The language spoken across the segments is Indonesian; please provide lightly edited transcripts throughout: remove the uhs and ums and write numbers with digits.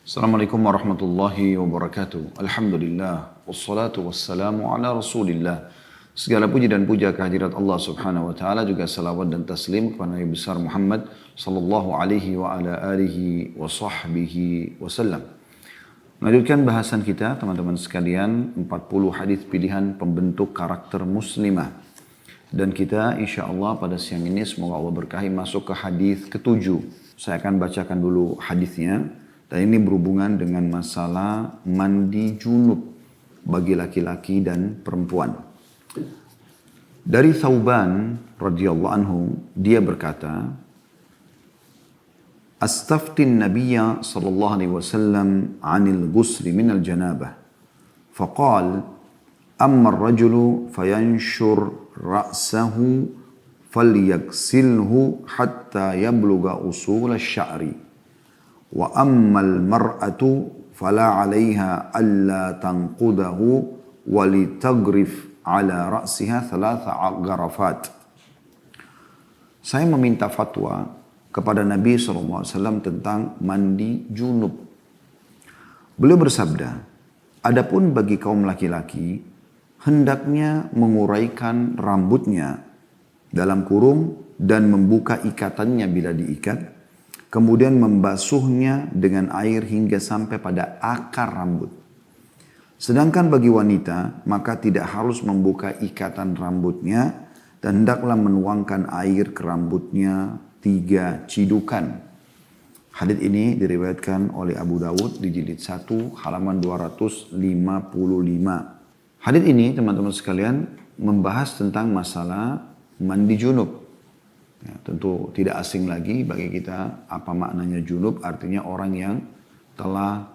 Assalamualaikum warahmatullahi wabarakatuh. Alhamdulillah. Wassalatu wassalamu ala rasulillah. Segala puji dan puja kehadirat Allah subhanahu wa ta'ala. Juga salawat dan taslim kepada Nabi besar Muhammad sallallahu alaihi wa ala alihi wa sahbihi wasallam. Melanjutkan bahasan kita teman-teman sekalian. 40 hadis pilihan pembentuk karakter muslimah. Dan kita insya Allah pada siang ini semoga Allah berkahi masuk ke hadis ke-7. Saya akan bacakan dulu hadisnya. Dan ini berhubungan dengan masalah mandi junub bagi laki-laki dan perempuan. Dari Thauban radhiyallahu anhu, dia berkata, Astaftin Nabiyya sallallahu alaihi wasallam 'anil ghusli minal janabah. Faqal, amma ar-rajulu fayanshur ra'sahu falyagsilhu hatta yablugha usul asy-sya'ri. Wa ammal mar'atu fala 'alaiha alla tanqudahu wa litagrif 'ala ra'siha thalatha gharafat. Saya meminta fatwa kepada Nabi SAW tentang mandi junub. Beliau bersabda, adapun bagi kaum laki-laki hendaknya menguraikan rambutnya dalam kurung dan membuka ikatannya bila diikat, kemudian membasuhnya dengan air hingga sampai pada akar rambut. Sedangkan bagi wanita, maka tidak harus membuka ikatan rambutnya dan hendaklah menuangkan air ke rambutnya 3 cidukan. Hadits ini diriwayatkan oleh Abu Dawud di jilid 1 halaman 255. Hadits ini teman-teman sekalian membahas tentang masalah mandi junub. Ya, tentu tidak asing lagi bagi kita apa maknanya junub, artinya orang yang telah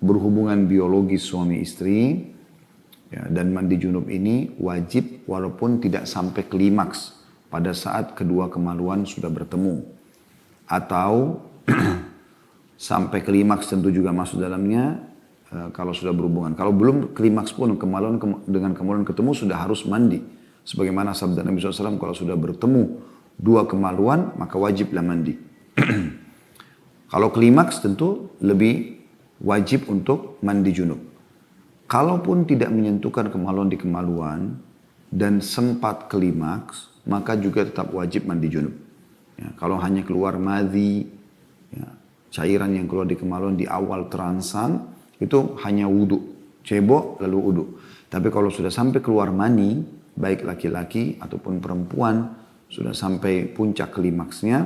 berhubungan biologis suami istri, ya, dan mandi junub ini wajib walaupun tidak sampai klimaks pada saat kedua kemaluan sudah bertemu, atau sampai klimaks tentu juga masuk dalamnya kalau sudah berhubungan. Kalau belum klimaks pun kemaluan dengan kemaluan ketemu sudah harus mandi. Sebagaimana sabda Nabi SAW, kalau sudah bertemu 2 kemaluan, maka wajiblah mandi. Kalau klimaks tentu lebih wajib untuk mandi junub. Kalaupun tidak menyentuhkan kemaluan di kemaluan dan sempat klimaks, maka juga tetap wajib mandi junub. Ya, kalau hanya keluar madhi, ya, cairan yang keluar di kemaluan di awal terangsang, itu hanya wudu, cebok lalu wudu. Tapi kalau sudah sampai keluar mani, baik laki-laki ataupun perempuan, sudah sampai puncak klimaksnya,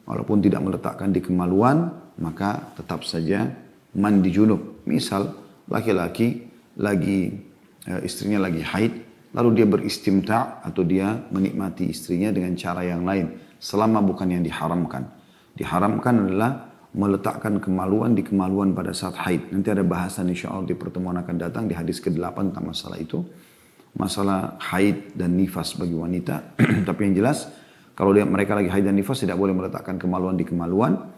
walaupun tidak meletakkan di kemaluan, maka tetap saja mandi junub. Misal laki-laki istrinya lagi haid, lalu dia beristimta' atau dia menikmati istrinya dengan cara yang lain, selama bukan yang diharamkan. Diharamkan adalah meletakkan kemaluan di kemaluan pada saat haid. Nanti ada bahasan insya Allah di pertemuan akan datang di hadis ke-8 tentang masalah itu. Masalah haid dan nifas bagi wanita. Tapi yang jelas, kalau mereka lagi haid dan nifas tidak boleh meletakkan kemaluan di kemaluan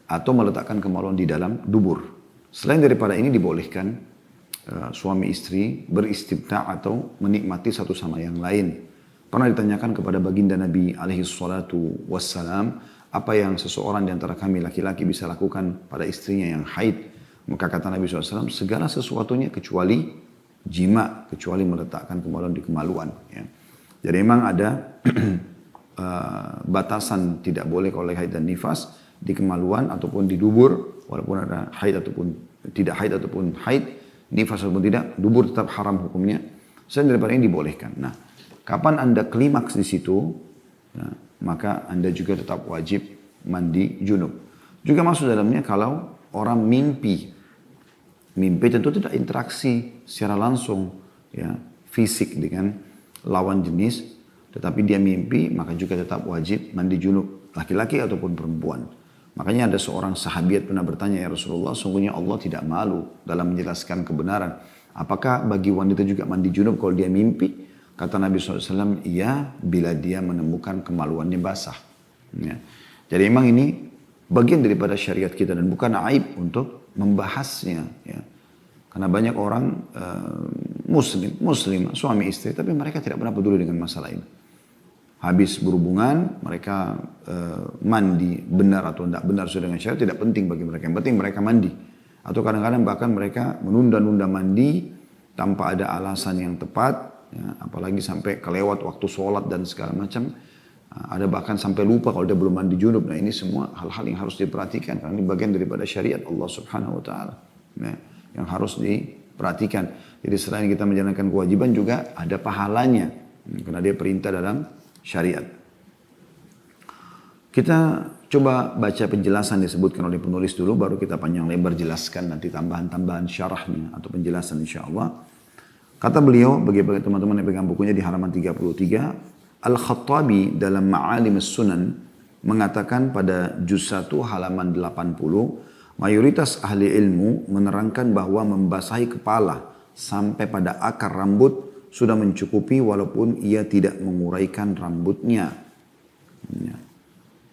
atau meletakkan kemaluan di dalam dubur. Selain daripada ini dibolehkan suami istri beristimta' atau menikmati satu sama yang lain. Pernah ditanyakan kepada baginda Nabi alaihi salatu wassalam, apa yang seseorang di antara kami laki-laki bisa lakukan pada istrinya yang haid? Maka kata Nabi SAW, segala sesuatunya kecuali jima, kecuali meletakkan kemaluan di kemaluan. Ya. Jadi memang ada batasan tidak boleh kalau haid dan nifas di kemaluan ataupun di dubur, walaupun ada haid ataupun tidak haid ataupun haid, nifas ataupun tidak, dubur tetap haram hukumnya. Selain daripada ini dibolehkan. Nah, kapan Anda klimaks di situ, ya, maka Anda juga tetap wajib mandi junub. Juga masuk dalamnya kalau orang mimpi. Mimpi tentu tidak interaksi secara langsung, ya, fisik dengan lawan jenis, tetapi dia mimpi, maka juga tetap wajib mandi junub, laki-laki ataupun perempuan. Makanya ada seorang sahabiat pernah bertanya, ya Rasulullah, sungguhnya Allah tidak malu dalam menjelaskan kebenaran. Apakah bagi wanita juga mandi junub kalau dia mimpi? Kata Nabi SAW, iya, bila dia menemukan kemaluannya basah. Ya. Jadi memang ini bagian daripada syariat kita dan bukan aib untuk membahasnya, ya. Karena banyak orang muslim, suami istri, tapi mereka tidak pernah peduli dengan masalah ini. habis berhubungan, mereka mandi benar atau tidak benar sesuai dengan syariat tidak penting bagi mereka. Yang penting mereka mandi. Atau kadang-kadang bahkan mereka menunda-nunda mandi tanpa ada alasan yang tepat, ya, apalagi sampai kelewat waktu sholat dan segala macam. Ada bahkan sampai lupa kalau dia belum mandi junub. Nah ini semua hal-hal yang harus diperhatikan karena ini bagian daripada syariat Allah Subhanahu Wa Taala, ya, yang harus diperhatikan. Jadi selain kita menjalankan kewajiban juga ada pahalanya karena dia perintah dalam syariat. Kita coba baca penjelasan disebutkan oleh penulis dulu, baru kita panjang lebar jelaskan nanti tambahan-tambahan syarahnya atau penjelasan insyaAllah. Kata beliau, bagi teman-teman yang pegang bukunya di halaman 33, Al-Khattabi dalam Ma'alim Sunan mengatakan pada juz 1 halaman 80, mayoritas ahli ilmu menerangkan bahwa membasahi kepala sampai pada akar rambut sudah mencukupi walaupun ia tidak menguraikan rambutnya. Ya.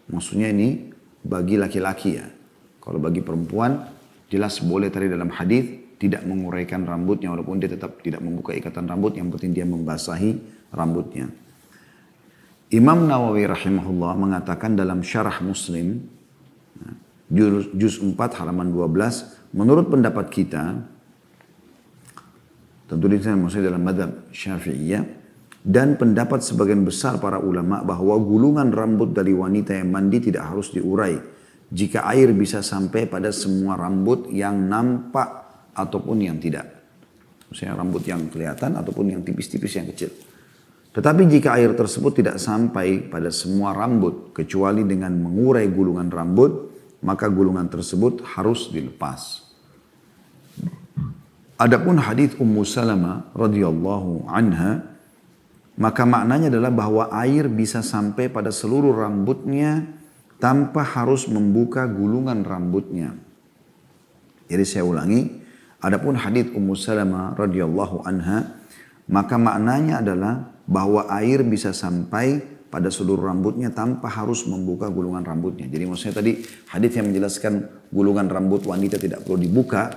Maksudnya ini bagi laki-laki ya. Kalau bagi perempuan jelas boleh tadi dalam hadis tidak menguraikan rambutnya walaupun dia tetap tidak membuka ikatan rambut, yang penting dia membasahi rambutnya. Imam Nawawi rahimahullah mengatakan dalam Syarah Muslim juz 4 halaman 12, menurut pendapat kita, tentu ini maksudnya dalam mazhab Syafi'iyah, dan pendapat sebagian besar para ulama bahwa gulungan rambut dari wanita yang mandi tidak harus diurai jika air bisa sampai pada semua rambut yang nampak ataupun yang tidak. Maksudnya rambut yang kelihatan ataupun yang tipis-tipis yang kecil. Tetapi jika air tersebut tidak sampai pada semua rambut kecuali dengan mengurai gulungan rambut, maka gulungan tersebut harus dilepas. Adapun hadis Ummu Salamah radhiyallahu anha, maka maknanya adalah bahwa air bisa sampai pada seluruh rambutnya tanpa harus membuka gulungan rambutnya. Jadi saya ulangi, adapun hadis Ummu Salamah radhiyallahu anha, maka maknanya adalah bahwa air bisa sampai pada seluruh rambutnya tanpa harus membuka gulungan rambutnya. Jadi maksudnya tadi hadis yang menjelaskan gulungan rambut wanita tidak perlu dibuka,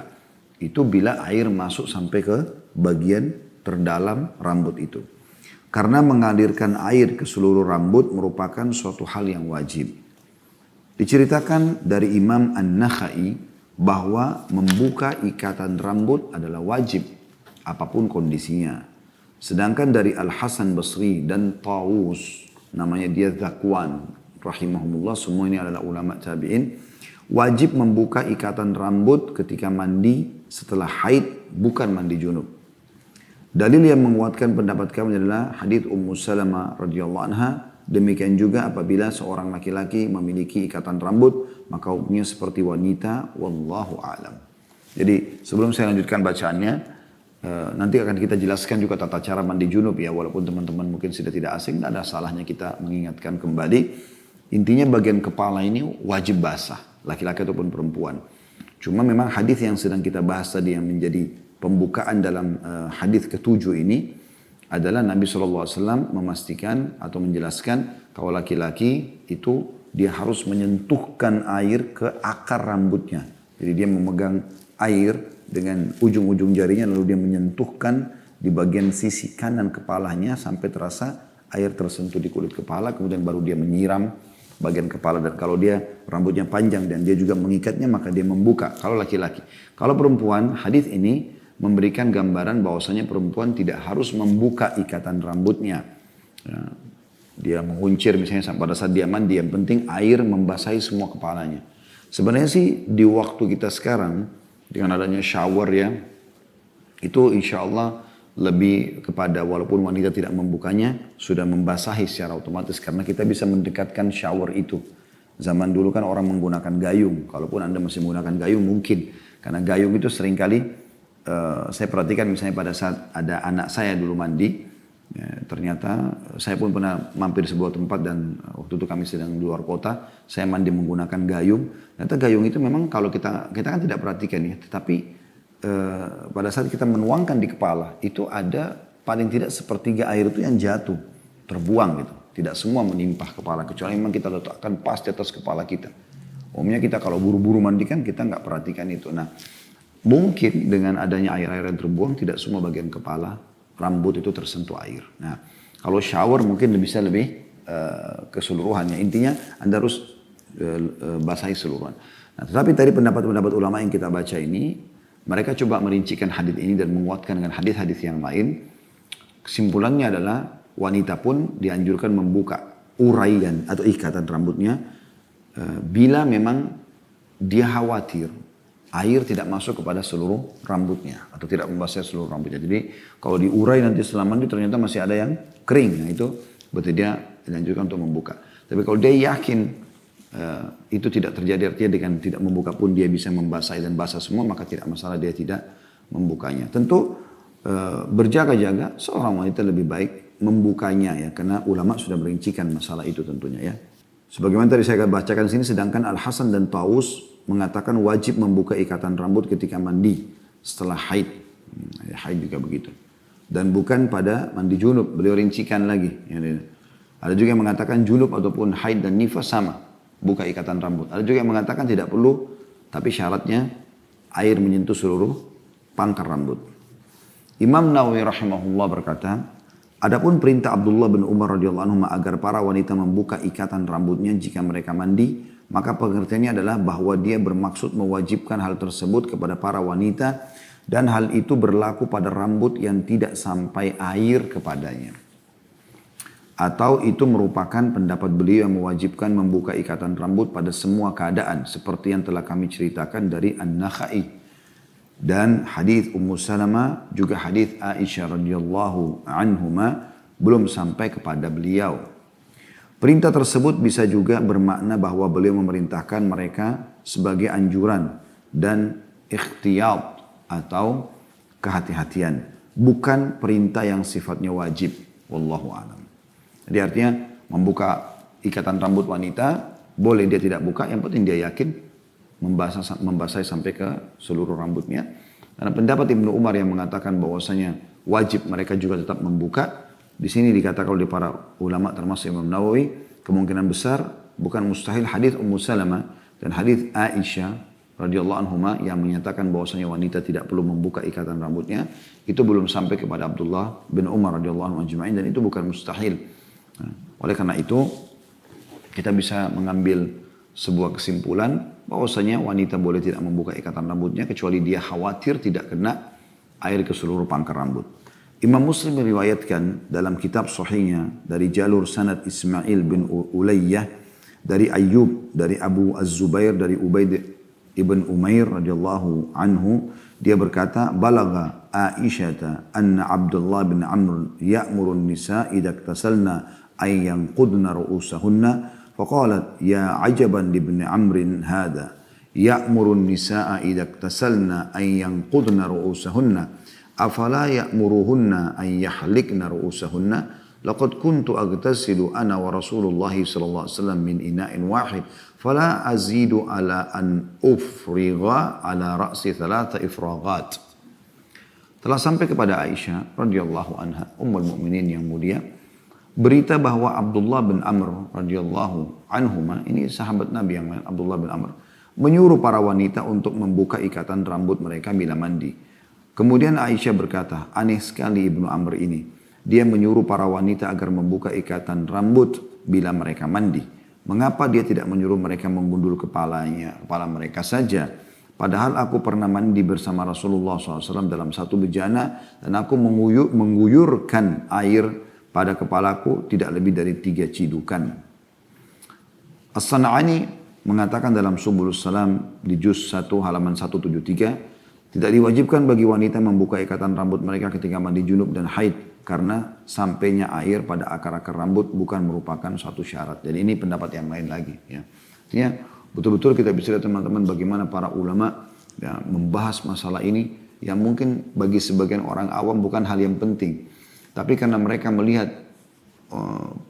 itu bila air masuk sampai ke bagian terdalam rambut itu. Karena mengalirkan air ke seluruh rambut merupakan suatu hal yang wajib. Diceritakan dari Imam An-Nakhai bahwa membuka ikatan rambut adalah wajib apapun kondisinya. Sedangkan dari Al-Hasan Basri dan Tawus, namanya dia Zakwan rahimahumullah, semua ini adalah ulama tabi'in, wajib membuka ikatan rambut ketika mandi setelah haid, bukan mandi junub. Dalil yang menguatkan pendapat kami adalah hadis Ummu Salamah radhiyallahu anha. Demikian juga apabila seorang laki-laki memiliki ikatan rambut, maka hukumnya seperti wanita, wallahu a'lam. Jadi sebelum saya lanjutkan bacaannya, nanti akan kita jelaskan juga tata cara mandi junub ya, walaupun teman-teman mungkin sudah tidak asing, tidak ada salahnya kita mengingatkan kembali. Intinya bagian kepala ini wajib basah, laki-laki ataupun perempuan. Cuma memang hadis yang sedang kita bahas tadi yang menjadi pembukaan dalam hadis ketujuh ini adalah Nabi SAW memastikan atau menjelaskan kalau laki-laki itu dia harus menyentuhkan air ke akar rambutnya. Jadi dia memegang air dengan ujung-ujung jarinya lalu dia menyentuhkan di bagian sisi kanan kepalanya sampai terasa air tersentuh di kulit kepala, kemudian baru dia menyiram bagian kepala. Dan kalau dia rambutnya panjang dan dia juga mengikatnya, maka dia membuka kalau laki-laki. Kalau perempuan, hadis ini memberikan gambaran bahwasanya perempuan tidak harus membuka ikatan rambutnya. Ya, dia menguncir misalnya pada saat dia mandi, yang penting air membasahi semua kepalanya. Sebenarnya sih di waktu kita sekarang dengan adanya shower ya, itu insya Allah lebih kepada walaupun wanita tidak membukanya, sudah membasahi secara otomatis karena kita bisa mendekatkan shower itu. Zaman dulu kan orang menggunakan gayung, kalaupun Anda masih menggunakan gayung mungkin, karena gayung itu seringkali saya perhatikan misalnya pada saat ada anak saya dulu mandi, ya, ternyata saya pun pernah mampir di sebuah tempat dan waktu itu kami sedang di luar kota, saya mandi menggunakan gayung. Ternyata gayung itu memang kalau kita kan tidak perhatikan ya, tetapi pada saat kita menuangkan di kepala itu ada paling tidak sepertiga air itu yang jatuh, terbuang gitu. Tidak semua menimpah kepala kecuali memang kita letakkan pas di atas kepala kita. Umumnya kita kalau buru-buru mandi kan kita nggak perhatikan itu. Nah, mungkin dengan adanya air-air yang terbuang tidak semua bagian kepala, rambut itu tersentuh air. Nah, kalau shower mungkin bisa lebih keseluruhannya. Intinya Anda harus basahi seluruhan. Nah, tetapi tadi pendapat-pendapat ulama yang kita baca ini, mereka coba merincikan hadis ini dan menguatkan dengan hadis-hadis yang lain. Kesimpulannya adalah wanita pun dianjurkan membuka uraian atau ikatan rambutnya bila memang dia khawatir air tidak masuk kepada seluruh rambutnya atau tidak membasahi seluruh rambutnya. Jadi kalau diurai nanti selama itu ternyata masih ada yang kering, nah itu berarti dia dianjurkan untuk membuka. Tapi kalau dia yakin itu tidak terjadi, artinya dengan tidak membuka pun dia bisa membasahi dan basah semua, maka tidak masalah dia tidak membukanya. Tentu berjaga-jaga seorang wanita lebih baik membukanya ya, karena ulama sudah merincikan masalah itu tentunya ya. Sebagaimana tadi saya bacakan sini, sedangkan Al-Hasan dan Taus mengatakan wajib membuka ikatan rambut ketika mandi setelah haid. Haid juga begitu. Dan bukan pada mandi junub, beliau rincikan lagi. Ada juga yang mengatakan junub ataupun haid dan nifas sama, buka ikatan rambut. Ada juga yang mengatakan tidak perlu, tapi syaratnya air menyentuh seluruh pangkar rambut. Imam Nawawi rahimahullah berkata, adapun perintah Abdullah bin Umar radhiyallahu anhu agar para wanita membuka ikatan rambutnya jika mereka mandi, maka pengertiannya adalah bahwa dia bermaksud mewajibkan hal tersebut kepada para wanita dan hal itu berlaku pada rambut yang tidak sampai air kepadanya. Atau itu merupakan pendapat beliau yang mewajibkan membuka ikatan rambut pada semua keadaan seperti yang telah kami ceritakan dari An-Nakhai. Dan hadis Ummu Salamah juga hadis Aisyah radhiyallahu anhuma belum sampai kepada beliau. Perintah tersebut bisa juga bermakna bahwa beliau memerintahkan mereka sebagai anjuran dan ikhtiyat atau kehati-hatian, bukan perintah yang sifatnya wajib. Wallahu a'lam. Jadi artinya membuka ikatan rambut wanita boleh dia tidak buka, yang penting dia yakin membasahi sampai ke seluruh rambutnya. Karena pendapat Ibnu Umar yang mengatakan bahwasanya wajib mereka juga tetap membuka, di sini dikatakan oleh para ulama termasuk Imam Nawawi, kemungkinan besar bukan mustahil hadis Ummu Salamah dan hadis Aisyah radhiyallahu anhuma yang menyatakan bahwasanya wanita tidak perlu membuka ikatan rambutnya, itu belum sampai kepada Abdullah bin Umar radhiyallahu anhu ajma'in, dan itu bukan mustahil. Nah, oleh karena itu kita bisa mengambil sebuah kesimpulan bahwasanya wanita boleh tidak membuka ikatan rambutnya kecuali dia khawatir tidak kena air ke seluruh pangkar rambut. Imam Muslim meriwayatkan dalam kitab sahihnya dari jalur sanad Ismail bin Ulayyah dari Ayyub dari Abu Az-Zubair dari Ubaid ibn Umair radhiyallahu anhu, dia berkata, balagha Aisyata anna Abdullah bin Amr ya'muru an-nisa idza iktasalna ay yanqudna ru'usahunna. فقالت يا عجبا لابن عمرو هذا يأمر النساء إذا اغتسلن أن ينقضن رؤوسهن أفلا يأمرهن أن يحلقن رؤوسهن لقد كنت أغتسل أنا ورسول الله صلى الله عليه وسلم من إناء واحد فلا أزيد على أن أفرغ على رأسي 3 إفراغات. Telah sampai kepada Aisyah radhiyallahu anha, ummul mukminin yang mulia, berita bahwa Abdullah bin Amr radhiyallahu anhuma, ini sahabat Nabi yang lain, Abdullah bin Amr, menyuruh para wanita untuk membuka ikatan rambut mereka bila mandi. Kemudian Aisyah berkata, aneh sekali Ibnu Amr ini. Dia menyuruh para wanita agar membuka ikatan rambut bila mereka mandi. Mengapa dia tidak menyuruh mereka menggundul kepala mereka saja? Padahal aku pernah mandi bersama Rasulullah SAW dalam satu bejana dan aku mengguyurkan air pada kepalaku tidak lebih dari 3 cidukan. As-San'ani mengatakan dalam Subulus Salam di juz 1 halaman 173, tidak diwajibkan bagi wanita membuka ikatan rambut mereka ketika mandi junub dan haid karena sampainya air pada akar-akar rambut bukan merupakan suatu syarat. Jadi ini pendapat yang lain lagi. Ya. Artinya betul-betul kita bisa lihat teman-teman bagaimana para ulama ya, membahas masalah ini yang mungkin bagi sebagian orang awam bukan hal yang penting. Tapi karena mereka melihat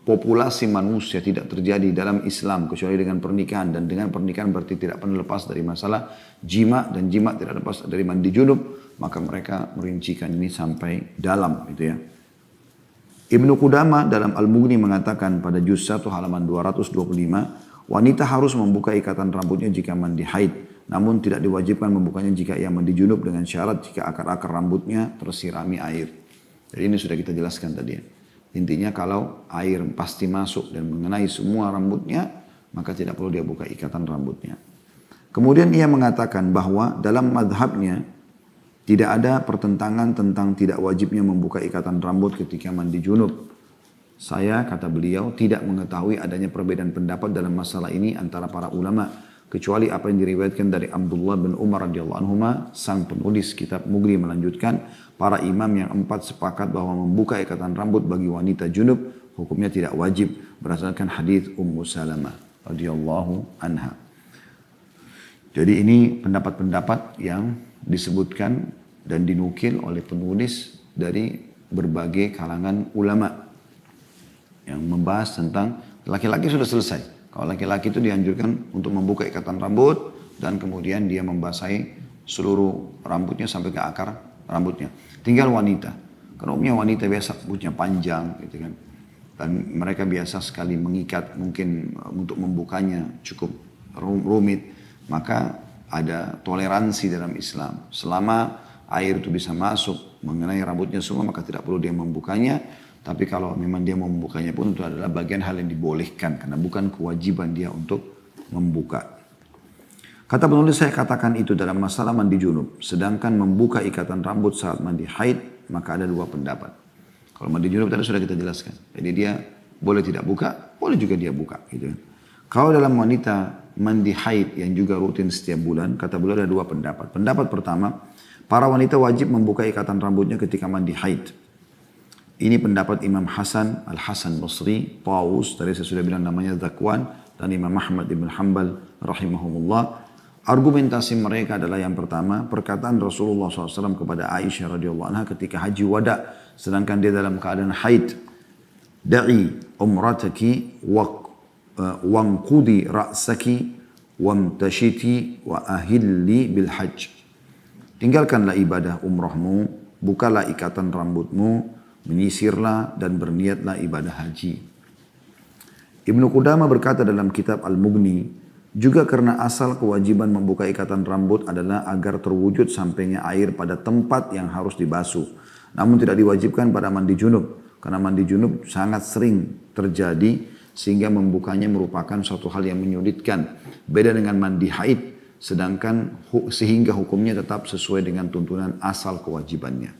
populasi manusia tidak terjadi dalam Islam kecuali dengan pernikahan, dan dengan pernikahan berarti tidak pernah lepas dari masalah jima, dan jima tidak lepas dari mandi junub, maka mereka merincikan ini sampai dalam gitu ya. Ibnu Qudamah dalam Al-Mughni mengatakan pada juz 1 halaman 225, wanita harus membuka ikatan rambutnya jika mandi haid, namun tidak diwajibkan membukanya jika ia mandi junub dengan syarat jika akar-akar rambutnya tersirami air. Jadi ini sudah kita jelaskan tadi ya. Intinya kalau air pasti masuk dan mengenai semua rambutnya, maka tidak perlu dia buka ikatan rambutnya. Kemudian ia mengatakan bahwa dalam madhabnya tidak ada pertentangan tentang tidak wajibnya membuka ikatan rambut ketika mandi junub. Saya, kata beliau, tidak mengetahui adanya perbedaan pendapat dalam masalah ini antara para ulama, kecuali apa yang diriwayatkan dari Abdullah bin Umar radhiyallahu anhuma, sang penulis kitab Mughni melanjutkan, para imam yang 4 sepakat bahwa membuka ikatan rambut bagi wanita junub hukumnya tidak wajib berdasarkan hadis Ummu Salamah radhiyallahu anha. Jadi ini pendapat-pendapat yang disebutkan dan dinukil oleh penulis dari berbagai kalangan ulama yang membahas tentang laki-laki sudah selesai. Kalau laki-laki itu dianjurkan untuk membuka ikatan rambut dan kemudian dia membasahi seluruh rambutnya sampai ke akar rambutnya. Tinggal wanita. Karena umumnya wanita biasa rambutnya panjang gitu kan. Dan mereka biasa sekali mengikat, mungkin untuk membukanya cukup rumit. Maka ada toleransi dalam Islam. Selama air itu bisa masuk mengenai rambutnya semua, maka tidak perlu dia membukanya. Tapi kalau memang dia mau membukanya pun itu adalah bagian hal yang dibolehkan. Karena bukan kewajiban dia untuk membuka. Kata penulis, saya katakan itu dalam masalah mandi junub. Sedangkan membuka ikatan rambut saat mandi haid, maka ada 2 pendapat. Kalau mandi junub tadi sudah kita jelaskan. Jadi dia boleh tidak buka, boleh juga dia buka. Gitu. Kalau dalam wanita mandi haid yang juga rutin setiap bulan, kata beliau ada 2 pendapat. Pendapat pertama, para wanita wajib membuka ikatan rambutnya ketika mandi haid. Ini pendapat Imam Hasan, Al-Hasan Basri, Tawus, tadi saya sudah bilang namanya Zakwan, dan Imam Ahmad ibn Hanbal rahimahumullah. Argumentasi mereka adalah yang pertama, perkataan Rasulullah SAW kepada Aisyah radhiyallahu anha ketika haji wada, sedangkan dia dalam keadaan haid. Da'i umrataki wangkudi ra'saki wamtashiti wa ahilli bil hajj. Tinggalkanlah ibadah umrahmu, bukalah ikatan rambutmu, menyisirlah dan berniatlah ibadah haji. Ibnu Qudamah berkata dalam kitab Al-Mughni, juga karena asal kewajiban membuka ikatan rambut adalah agar terwujud sampainya air pada tempat yang harus dibasuh. Namun tidak diwajibkan pada mandi junub, karena mandi junub sangat sering terjadi sehingga membukanya merupakan suatu hal yang menyulitkan. Beda dengan mandi haid, sehingga hukumnya tetap sesuai dengan tuntunan asal kewajibannya.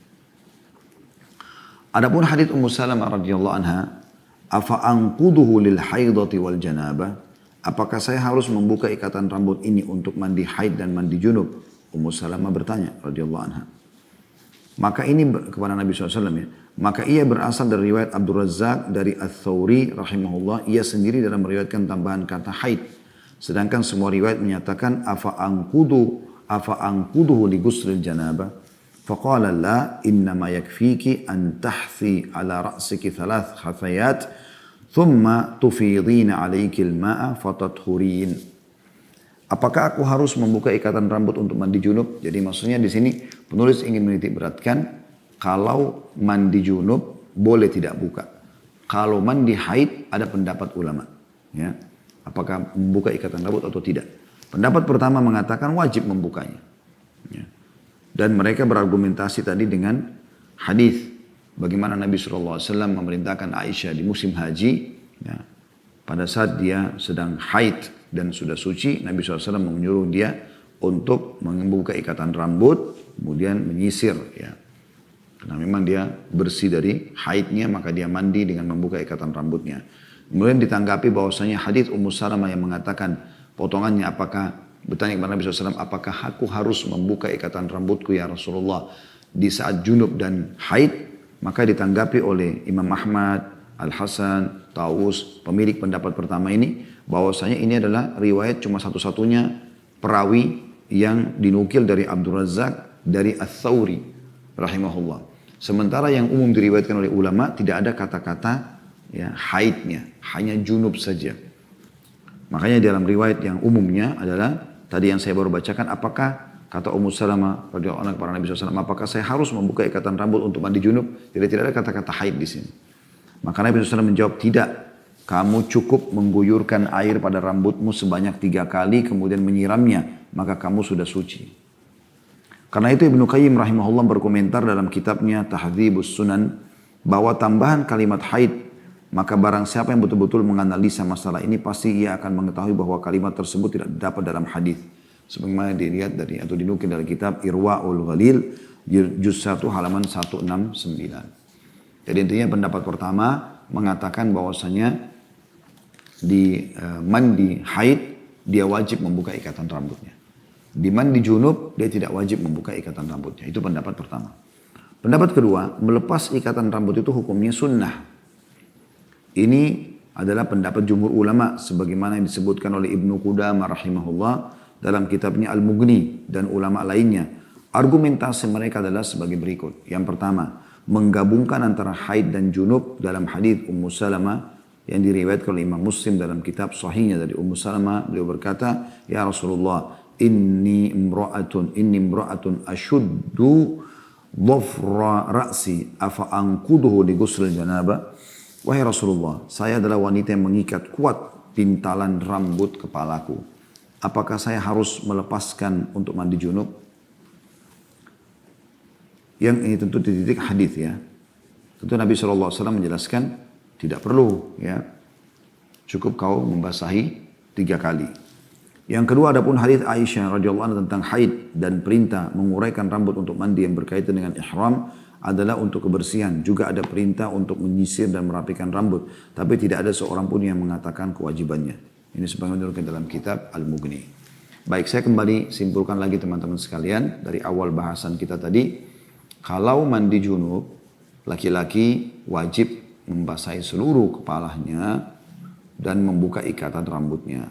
Adapun hadits Ummu Salamah radhiyallahu anha, afa anquduhu lil haidati wal janabah? Apakah saya harus membuka ikatan rambut ini untuk mandi haid dan mandi junub? Ummu Salamah bertanya radhiyallahu anha. Maka ini kepada Nabi SAW ya. Maka ia berasal dari riwayat Abdul Razzaq dari Ats-Tsauri rahimahullah. Ia sendiri dalam meriwayatkan tambahan kata haid. Sedangkan semua riwayat menyatakan afa anquduhu li ghuslil janabah. Faqala la innama yakfiki an tahthi ala ra'siki 3 hathayat thumma tufidina alayki al-ma'a fatathurin. Apakah aku harus membuka ikatan rambut untuk mandi junub? Jadi maksudnya di sini penulis ingin menitik beratkan kalau mandi junub boleh tidak buka. Kalau mandi haid ada pendapat ulama, ya. Apakah membuka ikatan rambut atau tidak? Pendapat pertama mengatakan wajib membukanya. Ya. Dan mereka berargumentasi tadi dengan hadis bagaimana Nabi SAW memerintahkan Aisyah di musim haji, ya, pada saat dia sedang haid dan sudah suci, Nabi SAW menyuruh dia untuk membuka ikatan rambut, kemudian menyisir. Ya. Karena memang dia bersih dari haidnya, maka dia mandi dengan membuka ikatan rambutnya. Kemudian ditanggapi bahwasanya hadis Ummu Salamah yang mengatakan potongannya bertanya kepada Nabi SAW, apakah aku harus membuka ikatan rambutku ya Rasulullah di saat junub dan haid? Maka ditanggapi oleh Imam Ahmad, Al-Hasan, Tawus, pemilik pendapat pertama ini, bahwasanya ini adalah riwayat cuma satu-satunya perawi yang dinukil dari Abdul Razzaq dari Ats-Tsauri rahimahullah. Sementara yang umum diriwayatkan oleh ulama tidak ada kata-kata ya haidnya, hanya junub saja. Makanya dalam riwayat yang umumnya adalah tadi yang saya baru bacakan, apakah kata Ummu Salamah radhiyallahu anha kepada Nabi SAW, apakah saya harus membuka ikatan rambut untuk mandi junub? Jadi tidak ada kata-kata haid di sini. Maka Nabi SAW menjawab, tidak. Kamu cukup mengguyurkan air pada rambutmu sebanyak 3 kali kemudian menyiramnya, maka kamu sudah suci. Karena itu Ibnu Qayyim rahimahullah berkomentar dalam kitabnya Tahdzibus Sunan bahwa tambahan kalimat haid, maka barang siapa yang betul-betul menganalisa masalah ini pasti ia akan mengetahui bahwa kalimat tersebut tidak dapat dalam hadis. Sebagaimana dilihat dari atau dinukil dari kitab Irwaul Ghalil juz 1 halaman 169. Jadi intinya pendapat pertama mengatakan bahwasanya di mandi haid dia wajib membuka ikatan rambutnya. Di mandi junub dia tidak wajib membuka ikatan rambutnya. Itu pendapat pertama. Pendapat kedua, melepas ikatan rambut itu hukumnya sunnah. Ini adalah pendapat jumhur ulama sebagaimana yang disebutkan oleh Ibnu Qudamah rahimahullah dalam kitabnya Al-Mughni dan ulama lainnya. Argumentasi mereka adalah sebagai berikut. Yang pertama, menggabungkan antara haid dan junub dalam hadis Ummu Salamah yang diriwayatkan oleh Imam Muslim dalam kitab sahihnya dari Ummu Salamah. Beliau berkata, "Ya Rasulullah, inni imra'atun ashuddu dhafra ra'si afa anquduhu li ghusl janabah." Wahai Rasulullah, saya adalah wanita yang mengikat kuat pintalan rambut kepalaku. Apakah saya harus melepaskan untuk mandi junub? Yang ini tentu titik hadis ya. Tentu Nabi SAW menjelaskan tidak perlu ya. Cukup kau membasahi 3 kali. Yang kedua adapun hadis Aisyah radhiyallahu anha tentang haid dan perintah menguraikan rambut untuk mandi yang berkaitan dengan ihram adalah untuk kebersihan. Juga ada perintah untuk menyisir dan merapikan rambut. Tapi tidak ada seorang pun yang mengatakan kewajibannya. Ini sebagaimana dinukil dalam kitab Al-Mughni. Baik, saya kembali simpulkan lagi teman-teman sekalian dari awal bahasan kita tadi. Kalau mandi junub, laki-laki wajib membasahi seluruh kepalanya dan membuka ikatan rambutnya.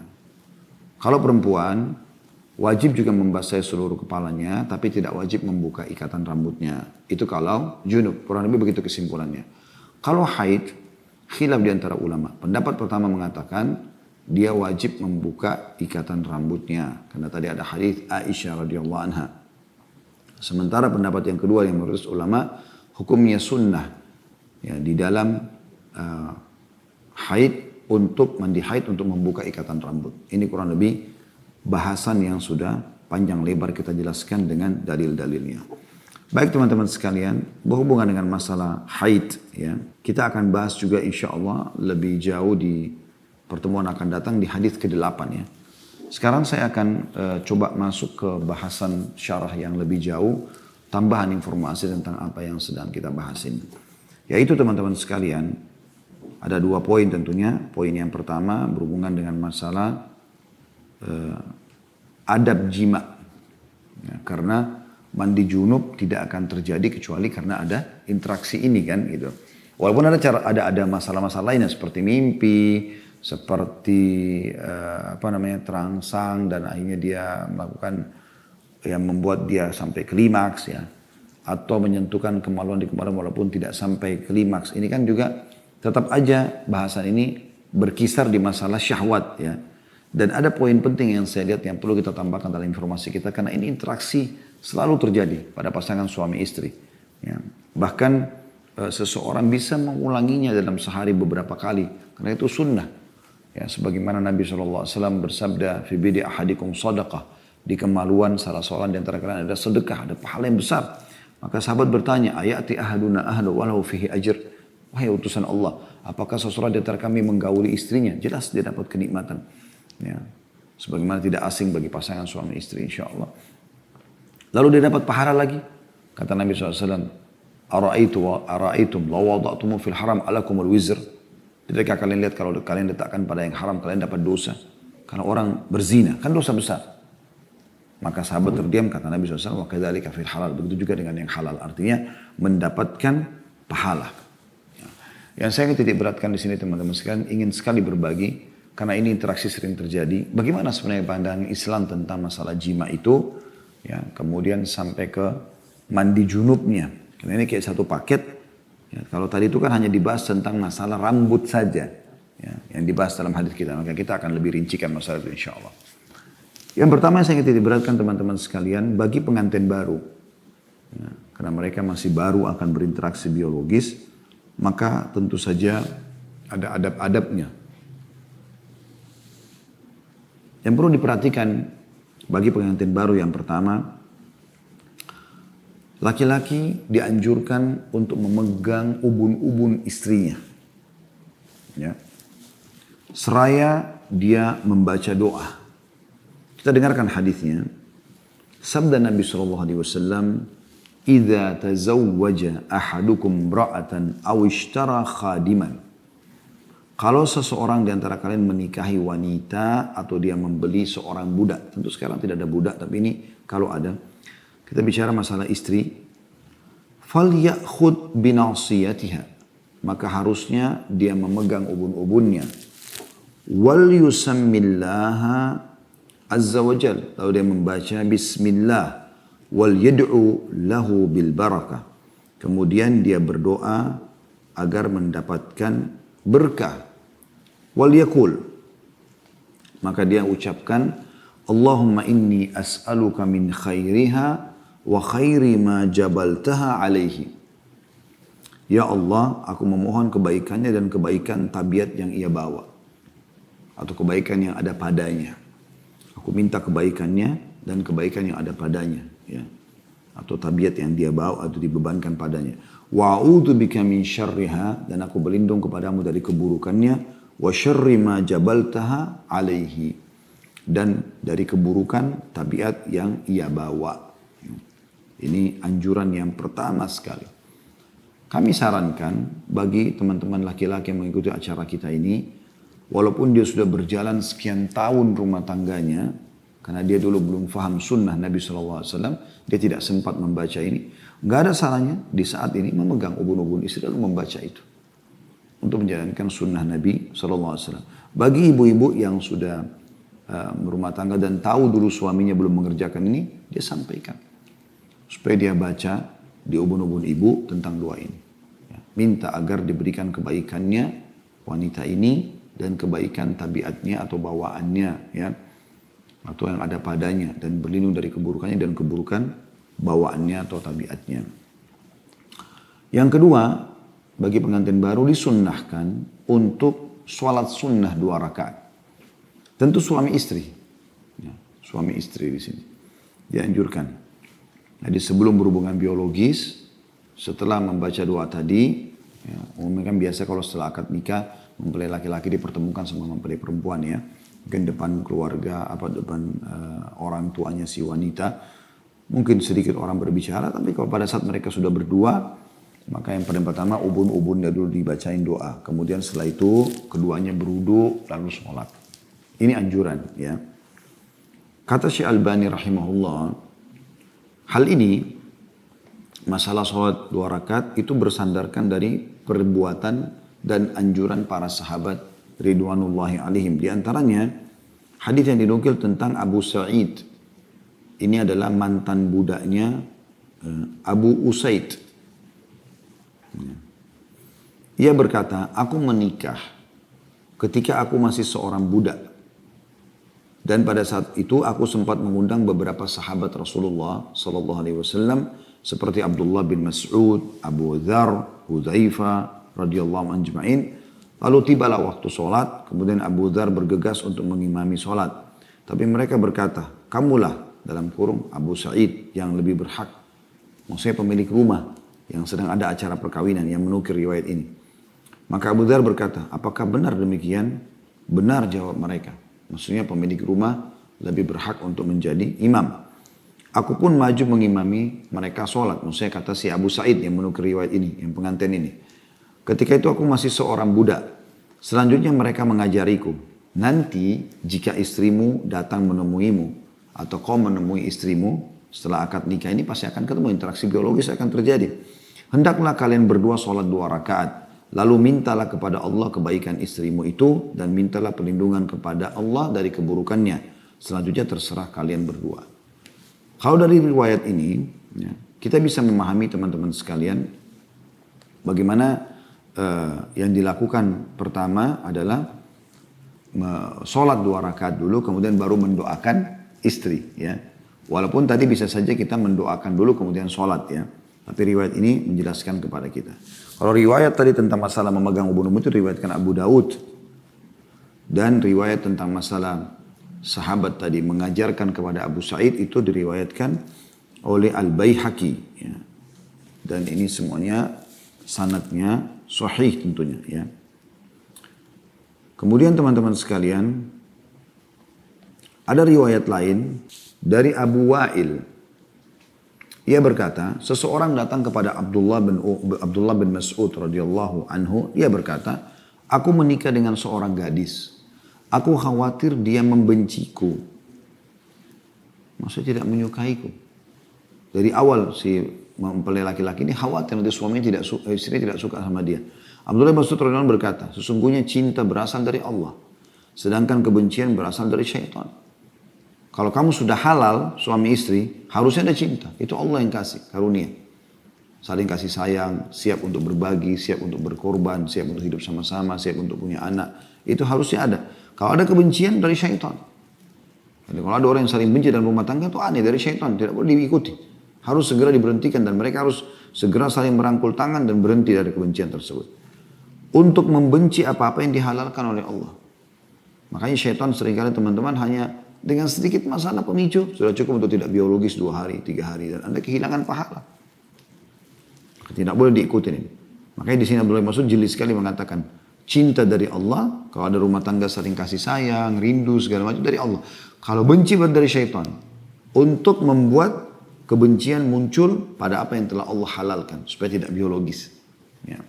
Kalau perempuan, wajib juga membasahi seluruh kepalanya, tapi tidak wajib membuka ikatan rambutnya. Itu kalau junub, kurang lebih begitu kesimpulannya. Kalau haid, khilaf di antara ulama. Pendapat pertama mengatakan, dia wajib membuka ikatan rambutnya. Karena tadi ada hadis Aisyah radhiyallahu anha. Sementara pendapat yang kedua yang menurut ulama, hukumnya sunnah. Ya, di dalam haid, untuk mandi haid untuk membuka ikatan rambut. Ini kurang lebih bahasan yang sudah panjang lebar kita jelaskan dengan dalil-dalilnya. Baik teman-teman sekalian, berhubungan dengan masalah haid, ya, kita akan bahas juga insya Allah lebih jauh di pertemuan akan datang di hadis ke-8 ya. Sekarang saya akan coba masuk ke bahasan syarah yang lebih jauh, tambahan informasi tentang apa yang sedang kita bahas ini. Yaitu teman-teman sekalian, ada 2 poin tentunya. Poin yang pertama berhubungan dengan masalah adab jima. Ya, karena mandi junub tidak akan terjadi kecuali karena ada interaksi ini kan gitu. Walaupun ada masalah-masalah lainnya seperti mimpi, seperti terangsang dan akhirnya dia melakukan yang membuat dia sampai klimaks ya. Atau menyentuhkan kemaluan di kemaluan walaupun tidak sampai klimaks. Ini kan juga tetap aja bahasan ini berkisar di masalah syahwat ya. Dan ada poin penting yang saya lihat yang perlu kita tambahkan dalam informasi kita. Karena ini interaksi selalu terjadi pada pasangan suami istri. Ya. Bahkan seseorang bisa mengulanginya dalam sehari beberapa kali. Karena itu sunnah. Ya, sebagaimana Nabi SAW bersabda, Fi bidi ahadikum sadaqah. Di kemaluan salah seorang di antara kalian ada sedekah, ada pahala yang besar. Maka sahabat bertanya, ayati ahaduna ahlu walau fihi ajr. Wahai utusan Allah, apakah seseorang di antara kami menggauli istrinya? Jelas dia dapat kenikmatan. Ya. Sebagaimana tidak asing bagi pasangan suami istri insya Allah. Lalu dia dapat pahala lagi. Kata Nabi SAW, Ara'aitum la wada'tumu fil haram alakumul wizr. Tidakkah kalian lihat kalau kalian letakkan pada yang haram, kalian dapat dosa. Karena orang berzina, kan dosa besar. Maka sahabat terdiam, kata Nabi SAW, wa kadzalika fil halal. Begitu juga dengan yang halal. Artinya mendapatkan pahala. Yang saya ingin titik beratkan di sini teman-teman sekalian, ingin sekali berbagi, karena ini interaksi sering terjadi. Bagaimana sebenarnya pandangan Islam tentang masalah jima itu, ya, kemudian sampai ke mandi junubnya. Karena ini kayak satu paket. Ya, kalau tadi itu kan hanya dibahas tentang masalah rambut saja, ya, yang dibahas dalam hadis kita. Maka kita akan lebih rincikan masalah itu insya Allah. Yang pertama saya ingin titik beratkan teman-teman sekalian, bagi pengantin baru, ya, karena mereka masih baru akan berinteraksi biologis, maka tentu saja ada adab-adabnya. Yang perlu diperhatikan bagi pengantin baru yang pertama, Laki-laki dianjurkan untuk memegang ubun-ubun istrinya. Ya. Seraya dia membaca doa. Kita dengarkan hadisnya. Sabda Nabi SAW, "Idza tazawwaja ahadukum imra'atan aw ishtara khadiman." Kalau seseorang di antara kalian menikahi wanita atau dia membeli seorang budak. Tentu sekarang tidak ada budak, tapi ini kalau ada. Kita bicara masalah istri. "Falyakhud binasiyatiha." Maka harusnya dia memegang ubun-ubunnya. "Wal yusammillaha azza wa jal." Lalu dia membaca bismillah. "Wal yad'u lahu bil barakah." Kemudian dia berdoa agar mendapatkan berkah. "Wal yakul." Maka dia ucapkan, "Allahumma inni as'aluka min khairiha wa khairi ma jabaltaha alaihi." Ya Allah, aku memohon kebaikannya dan kebaikan tabiat yang ia bawa. Atau kebaikan yang ada padanya. Aku minta kebaikannya dan kebaikan yang ada padanya. Ya. Atau tabiat yang dia bawa atau dibebankan padanya. "Wa a'udzu bika min syarriha." Dan aku berlindung kepadamu dari keburukannya. "Wa syarri ma jabaltaha alaihi." Dan dari keburukan tabiat yang ia bawa. Ini anjuran yang pertama sekali. Kami sarankan bagi teman-teman laki-laki yang mengikuti acara kita ini, walaupun dia sudah berjalan sekian tahun rumah tangganya, karena dia dulu belum faham sunnah Nabi SAW, dia tidak sempat membaca ini. Nggak ada salahnya di saat ini memegang ubun-ubun istri lalu membaca itu. Untuk menjalankan sunnah Nabi SAW. Bagi ibu-ibu yang sudah berumah tangga dan tahu dulu suaminya belum mengerjakan ini, dia sampaikan. Supaya dia baca di ubun-ubun ibu tentang doa ini. Ya, minta agar diberikan kebaikannya wanita ini dan kebaikan tabiatnya atau bawaannya, ya, atau yang ada padanya, dan berlindung dari keburukannya dan keburukan bawaannya atau tabiatnya. Yang kedua, bagi pengantin baru disunnahkan untuk sholat sunnah 2 rakaat. Tentu suami istri, ya, suami istri di sini dianjurkan. Jadi sebelum berhubungan biologis, setelah membaca doa tadi, ya, umumnya kan biasa kalau setelah akad nikah, mempelai laki-laki dipertemukan sama mempelai perempuan, ya. Mungkin depan keluarga, depan orang tuanya si wanita. Mungkin sedikit orang berbicara, tapi kalau pada saat mereka sudah berdua, maka yang paling pertama ubun-ubunnya dulu dibacain doa. Kemudian setelah itu keduanya berwudu lalu sholat. Ini anjuran, ya. Kata Syekh Albani rahimahullah, hal ini, masalah sholat 2 rakaat itu bersandarkan dari perbuatan dan anjuran para sahabat ridwanullahi alaihim. Di antaranya, hadis yang dinukil tentang Abu Sa'id. Ini adalah mantan budaknya Abu Usaid. Ia berkata, "Aku menikah ketika aku masih seorang budak. Dan pada saat itu aku sempat mengundang beberapa sahabat Rasulullah SAW seperti Abdullah bin Mas'ud, Abu Dzar, Hudzaifah radhiyallahu anjma'in. Lalu tibalah waktu sholat, kemudian Abu Dzar bergegas untuk mengimami sholat. Tapi mereka berkata, kamulah dalam kurung Abu Sa'id yang lebih berhak. Maksudnya pemilik rumah yang sedang ada acara perkawinan yang menukir riwayat ini. Maka Abu Dzar berkata, apakah benar demikian? Benar, jawab mereka. Maksudnya pemilik rumah lebih berhak untuk menjadi imam. Aku pun maju mengimami mereka sholat. Maksudnya kata si Abu Sa'id yang menukir riwayat ini, yang pengantin ini. Ketika itu aku masih seorang budak. Selanjutnya mereka mengajariku. Nanti jika istrimu datang menemuimu atau kau menemui istrimu setelah akad nikah ini pasti akan ketemu, interaksi biologis akan terjadi. Hendaklah kalian berdua sholat 2 rakaat. Lalu mintalah kepada Allah kebaikan istrimu itu dan mintalah perlindungan kepada Allah dari keburukannya. Selanjutnya terserah kalian berdua. Kalau dari riwayat ini, ya, kita bisa memahami teman-teman sekalian bagaimana yang dilakukan pertama adalah sholat 2 rakaat dulu, kemudian baru mendoakan istri. Ya. Walaupun tadi bisa saja kita mendoakan dulu kemudian sholat, ya. Tapi riwayat ini menjelaskan kepada kita. Kalau riwayat tadi tentang masalah memegang ubun-ubun itu riwayatkan Abu Daud. Dan riwayat tentang masalah sahabat tadi mengajarkan kepada Abu Sa'id itu diriwayatkan oleh Al-Baihaqi. Ya. dan ini semuanya sanadnya sahih tentunya ya. Kemudian teman-teman sekalian, ada riwayat lain dari Abu Wa'il. Ia berkata, seseorang datang kepada Abdullah bin Mas'ud radhiyallahu anhu. Ia berkata, aku menikah dengan seorang gadis. Aku khawatir dia membenciku. Maksudnya tidak menyukaiku. Dari awal si mempelai laki-laki ini khawatir nanti suaminya istrinya tidak suka sama dia. Abdullah bin Mas'ud radhiyallahu anhu berkata, sesungguhnya cinta berasal dari Allah. Sedangkan kebencian berasal dari syaitan. Kalau kamu sudah halal suami istri, harusnya ada cinta. Itu Allah yang kasih karunia. Saling kasih sayang, siap untuk berbagi, siap untuk berkorban, siap untuk hidup sama-sama, siap untuk punya anak. Itu harusnya ada. Kalau ada kebencian dari syaitan. Jadi kalau ada orang yang saling benci dalam rumah tangga itu aneh dari syaitan, tidak boleh diikuti. Harus segera diberhentikan dan mereka harus segera saling merangkul tangan dan berhenti dari kebencian tersebut. Untuk membenci apa-apa yang dihalalkan oleh Allah. Makanya syaitan seringkali teman-teman hanya dengan sedikit masalah pemicu sudah cukup untuk tidak biologis 2 hari, 3 hari dan Anda kehilangan pahala. Tidak boleh diikuti ini. Makanya di sini Abdullah bin Mas'ud jeli sekali mengatakan cinta dari Allah. Kalau ada rumah tangga saling kasih sayang, rindu segala macam dari Allah. Kalau benci dari syaitan untuk membuat kebencian muncul pada apa yang telah Allah halalkan supaya tidak biologis. Ya.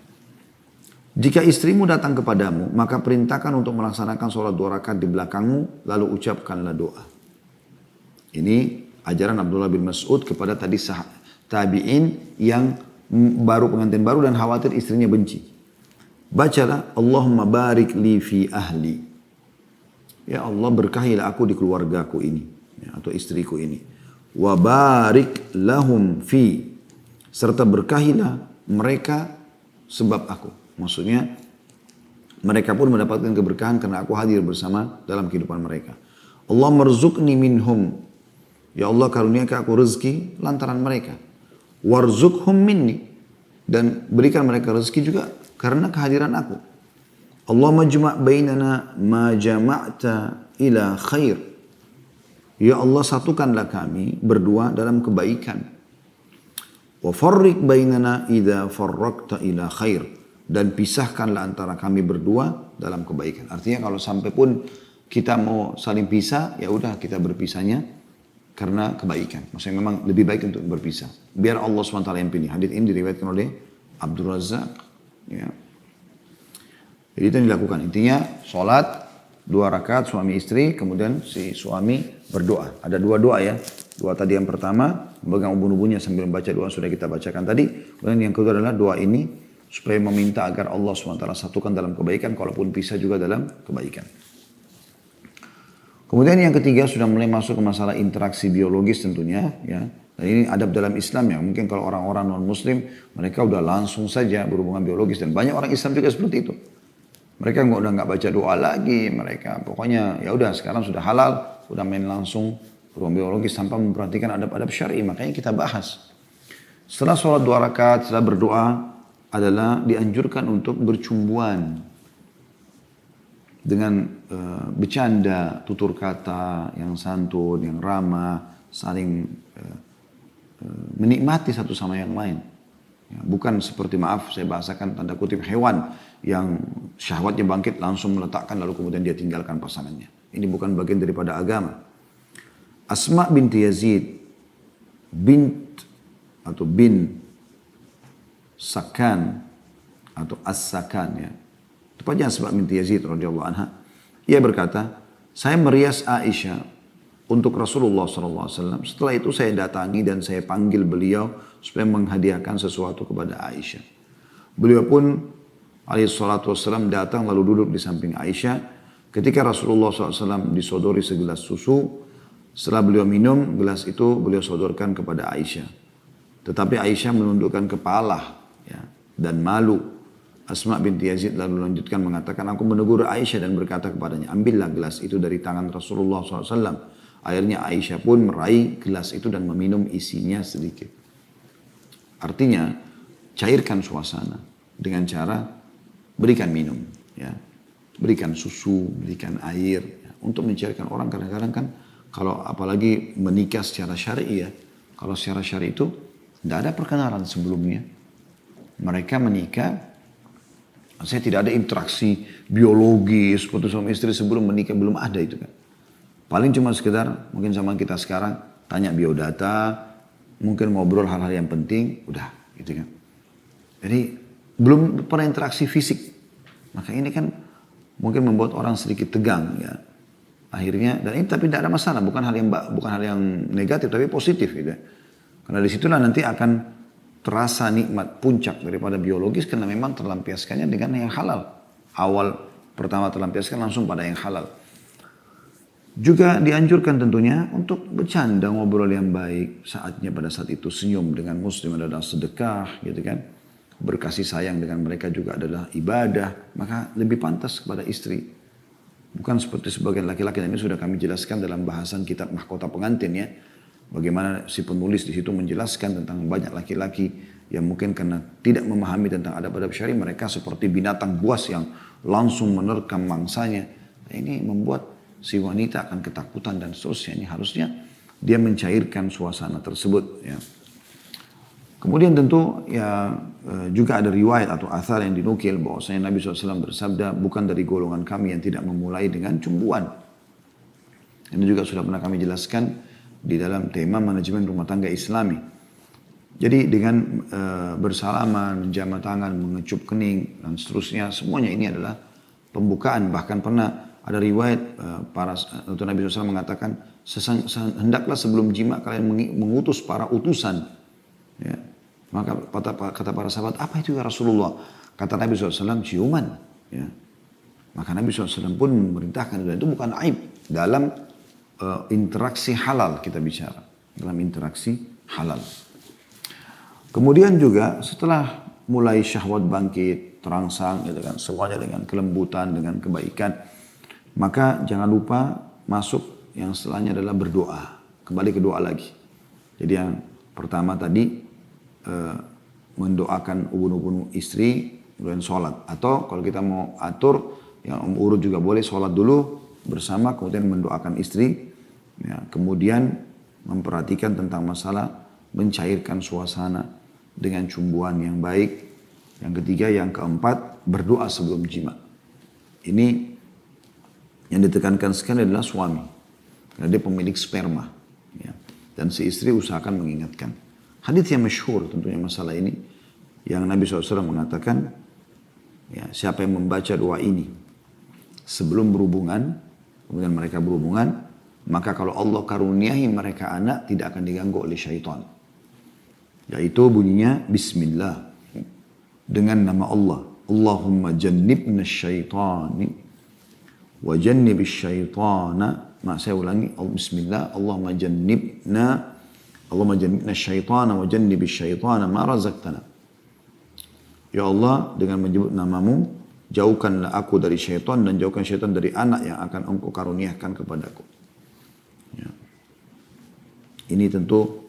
Jika istrimu datang kepadamu, maka perintahkan untuk melaksanakan sholat 2 rakaat di belakangmu, lalu ucapkanlah doa. Ini ajaran Abdullah bin Mas'ud kepada tadi tabi'in yang baru pengantin baru dan khawatir istrinya benci. Bacalah, Allahumma barik li fi ahli. Ya Allah berkahilah aku di keluargaku ini, ya, atau istriku ini. Wa barik lahum fi. Serta berkahilah mereka sebab aku. Maksudnya mereka pun mendapatkan keberkahan karena aku hadir bersama dalam kehidupan mereka. Allah marzuqni minhum. Ya Allah karuniakan aku rezeki lantaran mereka. Warzuqhum minni. Dan berikan mereka rezeki juga karena kehadiran aku. Allah majma' bainana ma jama'ta ila khair. Ya Allah satukanlah kami berdua dalam kebaikan. Wa farriq bainana idza farraqta ila khair. Dan pisahkanlah antara kami berdua dalam kebaikan. Artinya kalau sampai pun kita mau saling pisah, ya udah kita berpisahnya karena kebaikan. Maksudnya memang lebih baik untuk berpisah. Biar Allah SWT yang pilih. Hadits ini diriwayatkan oleh Abdul Razak. Ya. Jadi itu yang dilakukan. Intinya sholat 2 rakaat suami istri, kemudian si suami berdoa. Ada 2 doa ya. Doa tadi yang pertama, memegang ubun-ubunnya sambil membaca doa sudah kita bacakan tadi. Kemudian yang kedua adalah doa ini supaya meminta agar Allah SWT satukan dalam kebaikan, kalaupun pisah juga dalam kebaikan. Kemudian yang ketiga sudah mulai masuk ke masalah interaksi biologis tentunya. Ya. Dan ini adab dalam Islam ya. Mungkin kalau orang-orang non-Muslim, mereka udah langsung saja berhubungan biologis. Dan banyak orang Islam juga seperti itu. Mereka udah nggak baca doa lagi. Mereka pokoknya ya udah sekarang sudah halal, udah main langsung berhubungan biologis tanpa memperhatikan adab-adab syar'i. Makanya kita bahas. Setelah sholat 2 rakaat, setelah berdoa, adalah dianjurkan untuk bercumbuan dengan bercanda, tutur kata yang santun, yang ramah, saling menikmati satu sama yang lain. Ya, bukan seperti maaf saya bahasakan tanda kutip hewan yang syahwatnya bangkit langsung meletakkan lalu kemudian dia tinggalkan pasangannya. Ini bukan bagian daripada agama. Asma binti Yazid bin Sakan atau As-Sakan ya. Tepatnya Asma binti Yazid radhiyallahu anha. Ia berkata, saya merias Aisyah untuk Rasulullah SAW. Setelah itu saya datangi dan saya panggil beliau supaya menghadiahkan sesuatu kepada Aisyah. Beliau pun alaihissalam datang lalu duduk di samping Aisyah. Ketika Rasulullah SAW disodori segelas susu, setelah beliau minum, gelas itu beliau sodorkan kepada Aisyah. Tetapi Aisyah menundukkan kepala ya, dan malu. Asma binti Yazid lalu lanjutkan mengatakan, aku menegur Aisyah dan berkata kepadanya, ambillah gelas itu dari tangan Rasulullah SAW. Akhirnya Aisyah pun meraih gelas itu dan meminum isinya sedikit. Artinya, cairkan suasana dengan cara berikan minum. Ya. Berikan susu, berikan air. Ya. Untuk mencairkan orang kadang-kadang kan, kalau apalagi menikah secara syar'i ya. Kalau secara syar'i itu, Tidak ada perkenalan sebelumnya. Mereka menikah, saya tidak ada interaksi biologis seperti suami istri sebelum menikah, belum ada itu kan. Paling cuma sekedar mungkin sama kita sekarang tanya biodata, mungkin ngobrol hal-hal yang penting, udah gitu kan. Jadi belum pernah interaksi fisik. Maka ini kan mungkin membuat orang sedikit tegang ya. Akhirnya dan ini tapi tidak ada masalah, bukan hal yang negatif tapi positif gitu. Karena disitulah nanti akan terasa nikmat puncak daripada biologis karena memang terlampiaskannya dengan yang halal. Awal pertama terlampiaskan langsung pada yang halal. Juga dianjurkan tentunya untuk bercanda ngobrol yang baik. Saatnya pada saat itu senyum dengan muslim adalah sedekah gitu kan. Berkasih sayang dengan mereka juga adalah ibadah. Maka lebih pantas kepada istri. Bukan seperti sebagian laki-laki. Dan ini sudah kami jelaskan dalam bahasan kitab Mahkota Pengantin ya. Bagaimana si penulis di situ menjelaskan tentang banyak laki-laki yang mungkin karena tidak memahami tentang adab-adab syar'i. Mereka seperti binatang buas yang langsung menerkam mangsanya. Ini membuat si wanita akan ketakutan dan seterusnya. Ini harusnya dia mencairkan suasana tersebut. Ya. Kemudian tentu ya juga ada riwayat atau athar yang dinukil bahwasanya Nabi SAW bersabda, bukan dari golongan kami yang tidak memulai dengan cumbuan. Ini juga sudah pernah kami jelaskan di dalam tema manajemen rumah tangga Islami. Jadi dengan bersalaman, menjamah tangan, mengecup kening dan seterusnya, semuanya ini adalah pembukaan. Bahkan pernah ada riwayat Nabi SAW mengatakan, hendaklah sebelum jima kalian mengutus para utusan. Ya. Maka kata para sahabat, apa itu ya Rasulullah? Kata Nabi SAW, ciuman. Ya. Maka Nabi SAW pun memerintahkan, dan itu bukan aib. Dalam interaksi halal kita bicara. Dalam interaksi halal. Kemudian juga setelah mulai syahwat bangkit, terangsang, gitu kan, semuanya dengan kelembutan, dengan kebaikan. Maka jangan lupa masuk yang setelahnya adalah berdoa. Kembali ke doa lagi. Jadi yang pertama tadi mendoakan ubun-ubun istri, kemudian sholat. Atau kalau kita mau atur, yang urut juga boleh sholat dulu bersama, kemudian mendoakan istri. Ya, kemudian memperhatikan tentang masalah mencairkan suasana dengan cumbuan yang baik. Yang ketiga, yang keempat, berdoa sebelum jima. Ini yang ditekankan sekali adalah suami. Karena dia pemilik sperma. Ya. Dan si istri usahakan mengingatkan. Hadits yang masyhur tentunya masalah ini. Yang Nabi SAW mengatakan, ya, siapa yang membaca doa ini sebelum berhubungan, kemudian mereka berhubungan, maka kalau Allah karuniahi mereka anak, tidak akan diganggu oleh syaitan. Yaitu bunyinya Bismillah. Dengan nama Allah. Allahumma jannibna syaitani wa jannibis syaitana. Saya ulangi. Bismillah. Allahumma jannibna syaitana wa jannibis syaitana ma razaqtana. Ya Allah, dengan menyebut namamu, jauhkanlah aku dari syaitan dan jauhkan syaitan dari anak yang akan engkau karuniakan kepadaku. Ya. Ini tentu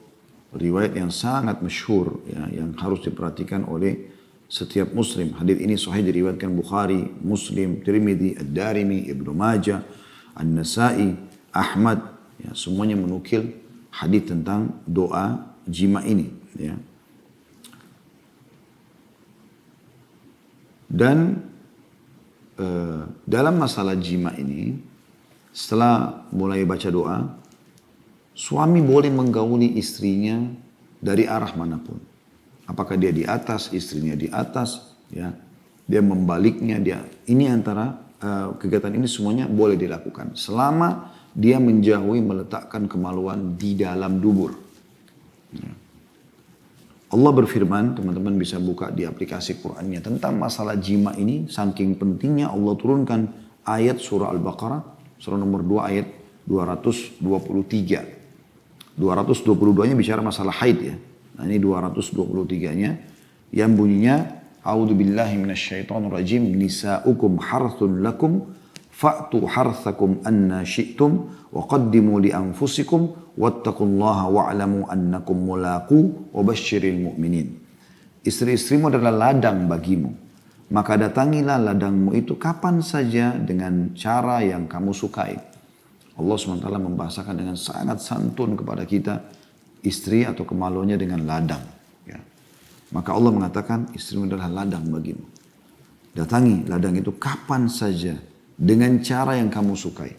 riwayat yang sangat masyhur ya, yang harus diperhatikan oleh setiap muslim. Hadits ini sahih diriwayatkan Bukhari, Muslim, Tirmidzi, Ad-Darimi, Ibnu Majah, An-Nasa'i, Ahmad. Ya, semuanya menukil hadits tentang doa jima ini. Ya. Dan dalam masalah jima ini, setelah mulai baca doa, suami boleh menggauli istrinya dari arah manapun. Apakah dia di atas, istrinya di atas, ya, dia membaliknya, ini antara kegiatan ini semuanya boleh dilakukan selama dia menjauhi meletakkan kemaluan di dalam dubur. Ya. Allah berfirman, teman-teman bisa buka di aplikasi Qur'annya tentang masalah jima ini. Saking pentingnya Allah turunkan ayat surah Al-Baqarah, surah nomor 2 ayat 223. 222-nya bicara masalah haid ya. Nah ini 223-nya yang bunyinya A'udzubillahi minasyaitonirrajim, nisa'ukum harthun lakum fa'tu harthakum anna syi'tum wa qaddimu li anfusikum wattaqullaha wa'lamu annakum mulaqu wa basyiril mu'minin. Istri-istrimu adalah ladang bagimu, maka datangilah ladangmu itu kapan saja dengan cara yang kamu sukai. Allah SWT membahasakan dengan sangat santun kepada kita istri atau kemaluannya dengan ladang. Maka Allah mengatakan istrimu adalah ladang bagimu. Datangi ladang itu kapan saja dengan cara yang kamu sukai.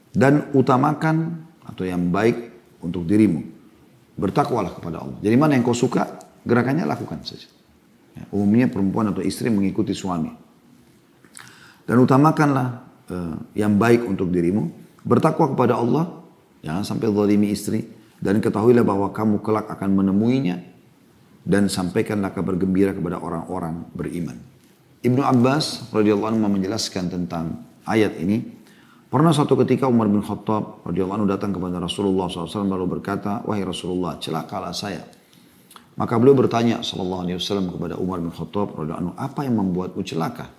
Dan utamakan atau yang baik untuk dirimu. Bertakwalah kepada Allah. Jadi mana yang kau suka, gerakannya lakukan saja. Ya, umumnya perempuan atau istri mengikuti suami. Dan utamakanlah yang baik untuk dirimu. Bertakwa kepada Allah. Jangan sampai zalimi istri. Dan ketahuilah bahwa kamu kelak akan menemuinya. Dan sampaikanlah kabar gembira kepada orang-orang beriman. Ibnu Abbas radhiyallahu anhu menjelaskan tentang ayat ini. Pernah suatu ketika Umar bin Khattab radhiyallahu anhu datang kepada Rasulullah SAW lalu berkata, wahai Rasulullah, celakalah saya. Maka beliau bertanya sallallahu alaihi wasallam kepada Umar bin Khattab radhiyallahu anhu, apa yang membuatmu celaka?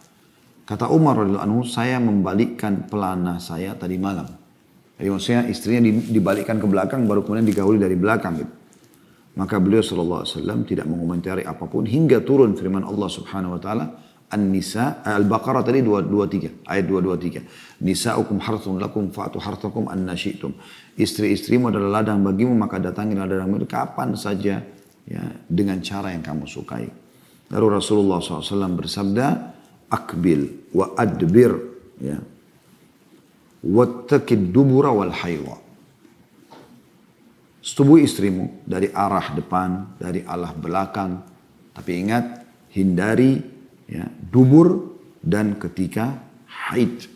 Kata Umar radhiyallahu anhu, saya membalikkan pelana saya tadi malam. Jadi maksudnya istrinya dibalikkan ke belakang baru kemudian digauli dari belakang gitu. Maka beliau sallallahu alaihi wasallam tidak mengomentari apapun hingga turun firman Allah Subhanahu wa taala An-Nisa Al-Baqarah tadi 223 ayat 223. Nisa'ukum harthun lakum fa'tu harthakum anna syi'tum. Istri-istrimu adalah ladang bagimu maka datangilah ladangmu itu kapan saja ya dengan cara yang kamu sukai. Lalu Rasulullah SAW bersabda akbil wa adbir ya wattaqid dubura wal haywa. Setubui istrimu dari arah depan, dari arah belakang. Tapi ingat, hindari ya, dubur dan ketika haid.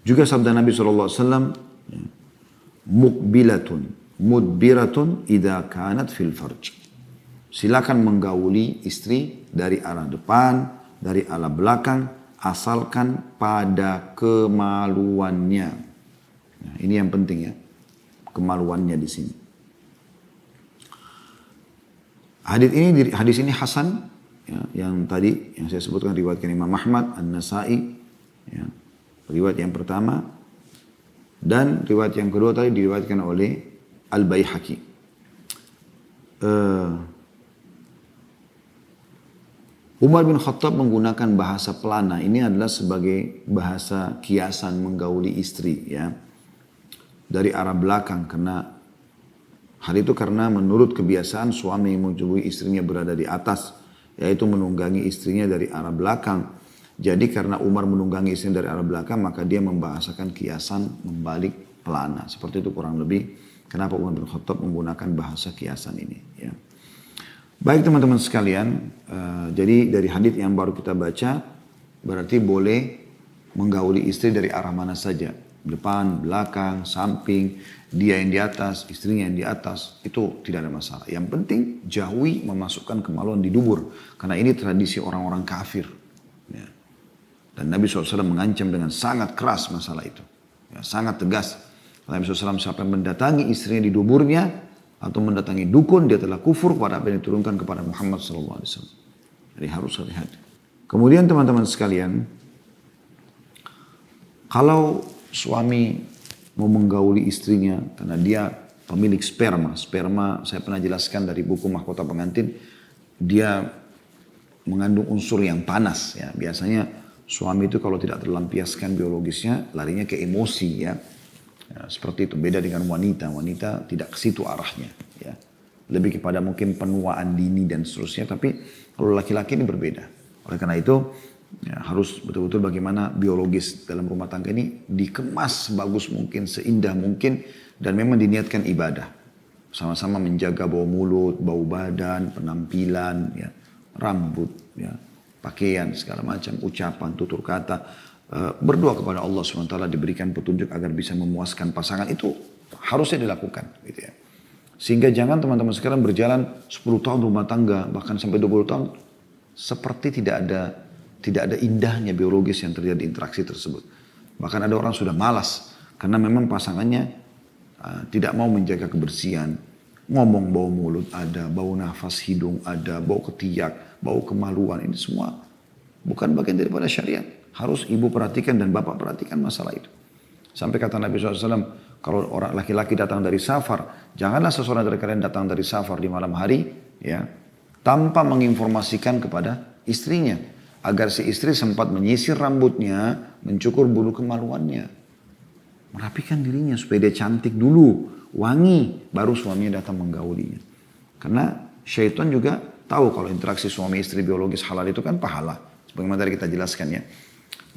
Juga sabda Nabi SAW, ya, mukbilatun, mudbiratun idha kanat fil farj. Silakan menggauli istri dari arah depan, dari arah belakang, asalkan pada kemaluannya. Nah, ini yang penting ya. Kemaluannya di sini. Hadis ini hasan ya, yang tadi yang saya sebutkan riwayatkan Imam Ahmad, An-Nasai ya, riwayat yang pertama dan riwayat yang kedua tadi diriwayatkan oleh Al-Baihaqi. Umar bin Khattab menggunakan bahasa pelana ini adalah sebagai bahasa kiasan menggauli istri ya. Dari arah belakang karena menurut kebiasaan suami menjumpai istrinya berada di atas yaitu menunggangi istrinya dari arah belakang. Jadi karena Umar menunggangi istrinya dari arah belakang maka dia membahasakan kiasan membalik pelana. Seperti itu kurang lebih kenapa Umar bin Khattab menggunakan bahasa kiasan ini ya. Baik teman-teman sekalian, jadi dari hadits yang baru kita baca berarti boleh menggauli istri dari arah mana saja. Depan, belakang, samping, dia yang di atas, istrinya yang di atas, itu tidak ada masalah. Yang penting jauhi memasukkan kemaluan di dubur. Karena ini tradisi orang-orang kafir. Ya. Dan Nabi SAW mengancam dengan sangat keras masalah itu. Ya, sangat tegas. Nabi SAW sampai mendatangi istrinya di duburnya, atau mendatangi dukun, dia telah kufur pada apa yang diturunkan kepada Muhammad SAW. Jadi harus hati-hati. Kemudian teman-teman sekalian, kalau suami mau menggauli istrinya karena dia pemilik sperma. Sperma saya pernah jelaskan dari buku Mahkota Pengantin. Dia mengandung unsur yang panas ya. Biasanya suami itu kalau tidak terlampiaskan biologisnya larinya ke emosi ya. Ya seperti itu. Beda dengan wanita. Wanita tidak ke situ arahnya ya. Lebih kepada mungkin penuaan dini dan seterusnya. Tapi kalau laki-laki ini berbeda. Oleh karena itu ya, harus betul-betul bagaimana biologis dalam rumah tangga ini dikemas sebagus mungkin, seindah mungkin, dan memang diniatkan ibadah. Sama-sama menjaga bau mulut, bau badan, penampilan, ya, rambut, ya, pakaian, segala macam, ucapan, tutur kata. Berdoa kepada Allah SWT diberikan petunjuk agar bisa memuaskan pasangan itu harusnya dilakukan. Gitu ya. Sehingga jangan teman-teman sekarang berjalan 10 tahun rumah tangga, bahkan sampai 20 tahun, seperti tidak ada indahnya biologis yang terjadi interaksi tersebut. Bahkan ada orang sudah malas karena memang pasangannya tidak mau menjaga kebersihan. Ngomong bau mulut ada, bau nafas hidung ada, bau ketiak, bau kemaluan. Ini semua bukan bagian daripada syariat. Harus ibu perhatikan dan bapak perhatikan masalah itu. Sampai kata Nabi SAW, kalau orang laki-laki datang dari safar, janganlah seseorang dari kalian datang dari safar di malam hari, ya, tanpa menginformasikan kepada istrinya. Agar si istri sempat menyisir rambutnya, mencukur bulu kemaluannya. Merapikan dirinya supaya dia cantik dulu, wangi, baru suaminya datang menggaulinya. Karena syaitan juga tahu kalau interaksi suami istri biologis halal itu kan pahala. Sebagaimana tadi kita jelaskan ya.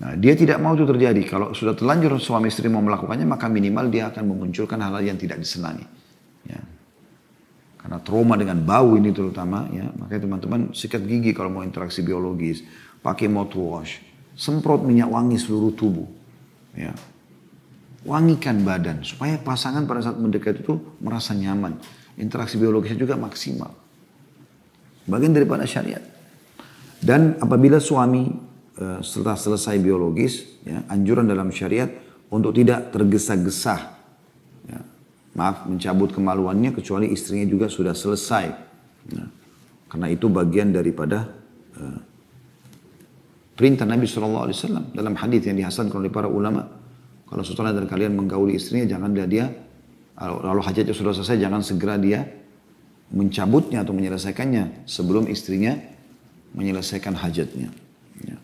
Nah, dia tidak mau itu terjadi. Kalau sudah terlanjur suami istri mau melakukannya, maka minimal dia akan memunculkan hal-hal yang tidak disenangi. Ya. Karena trauma dengan bau ini terutama, ya, makanya teman-teman sikat gigi kalau mau interaksi biologis, pakai mouthwash, semprot minyak wangi seluruh tubuh, ya. Wangikan badan supaya pasangan pada saat mendekat itu merasa nyaman. Interaksi biologisnya juga maksimal. Bagian daripada syariat. Dan apabila suami setelah selesai biologis, ya, anjuran dalam syariat untuk tidak tergesa-gesa, ya, maaf mencabut kemaluannya kecuali istrinya juga sudah selesai. Ya, karena itu bagian daripada perintah Nabi SAW dalam hadis yang dihasankan oleh para ulama. Kalau setelah dari kalian menggauli istrinya, jangan dia lalu hajatnya sudah selesai, jangan segera dia mencabutnya atau menyelesaikannya sebelum istrinya menyelesaikan hajatnya. Ya.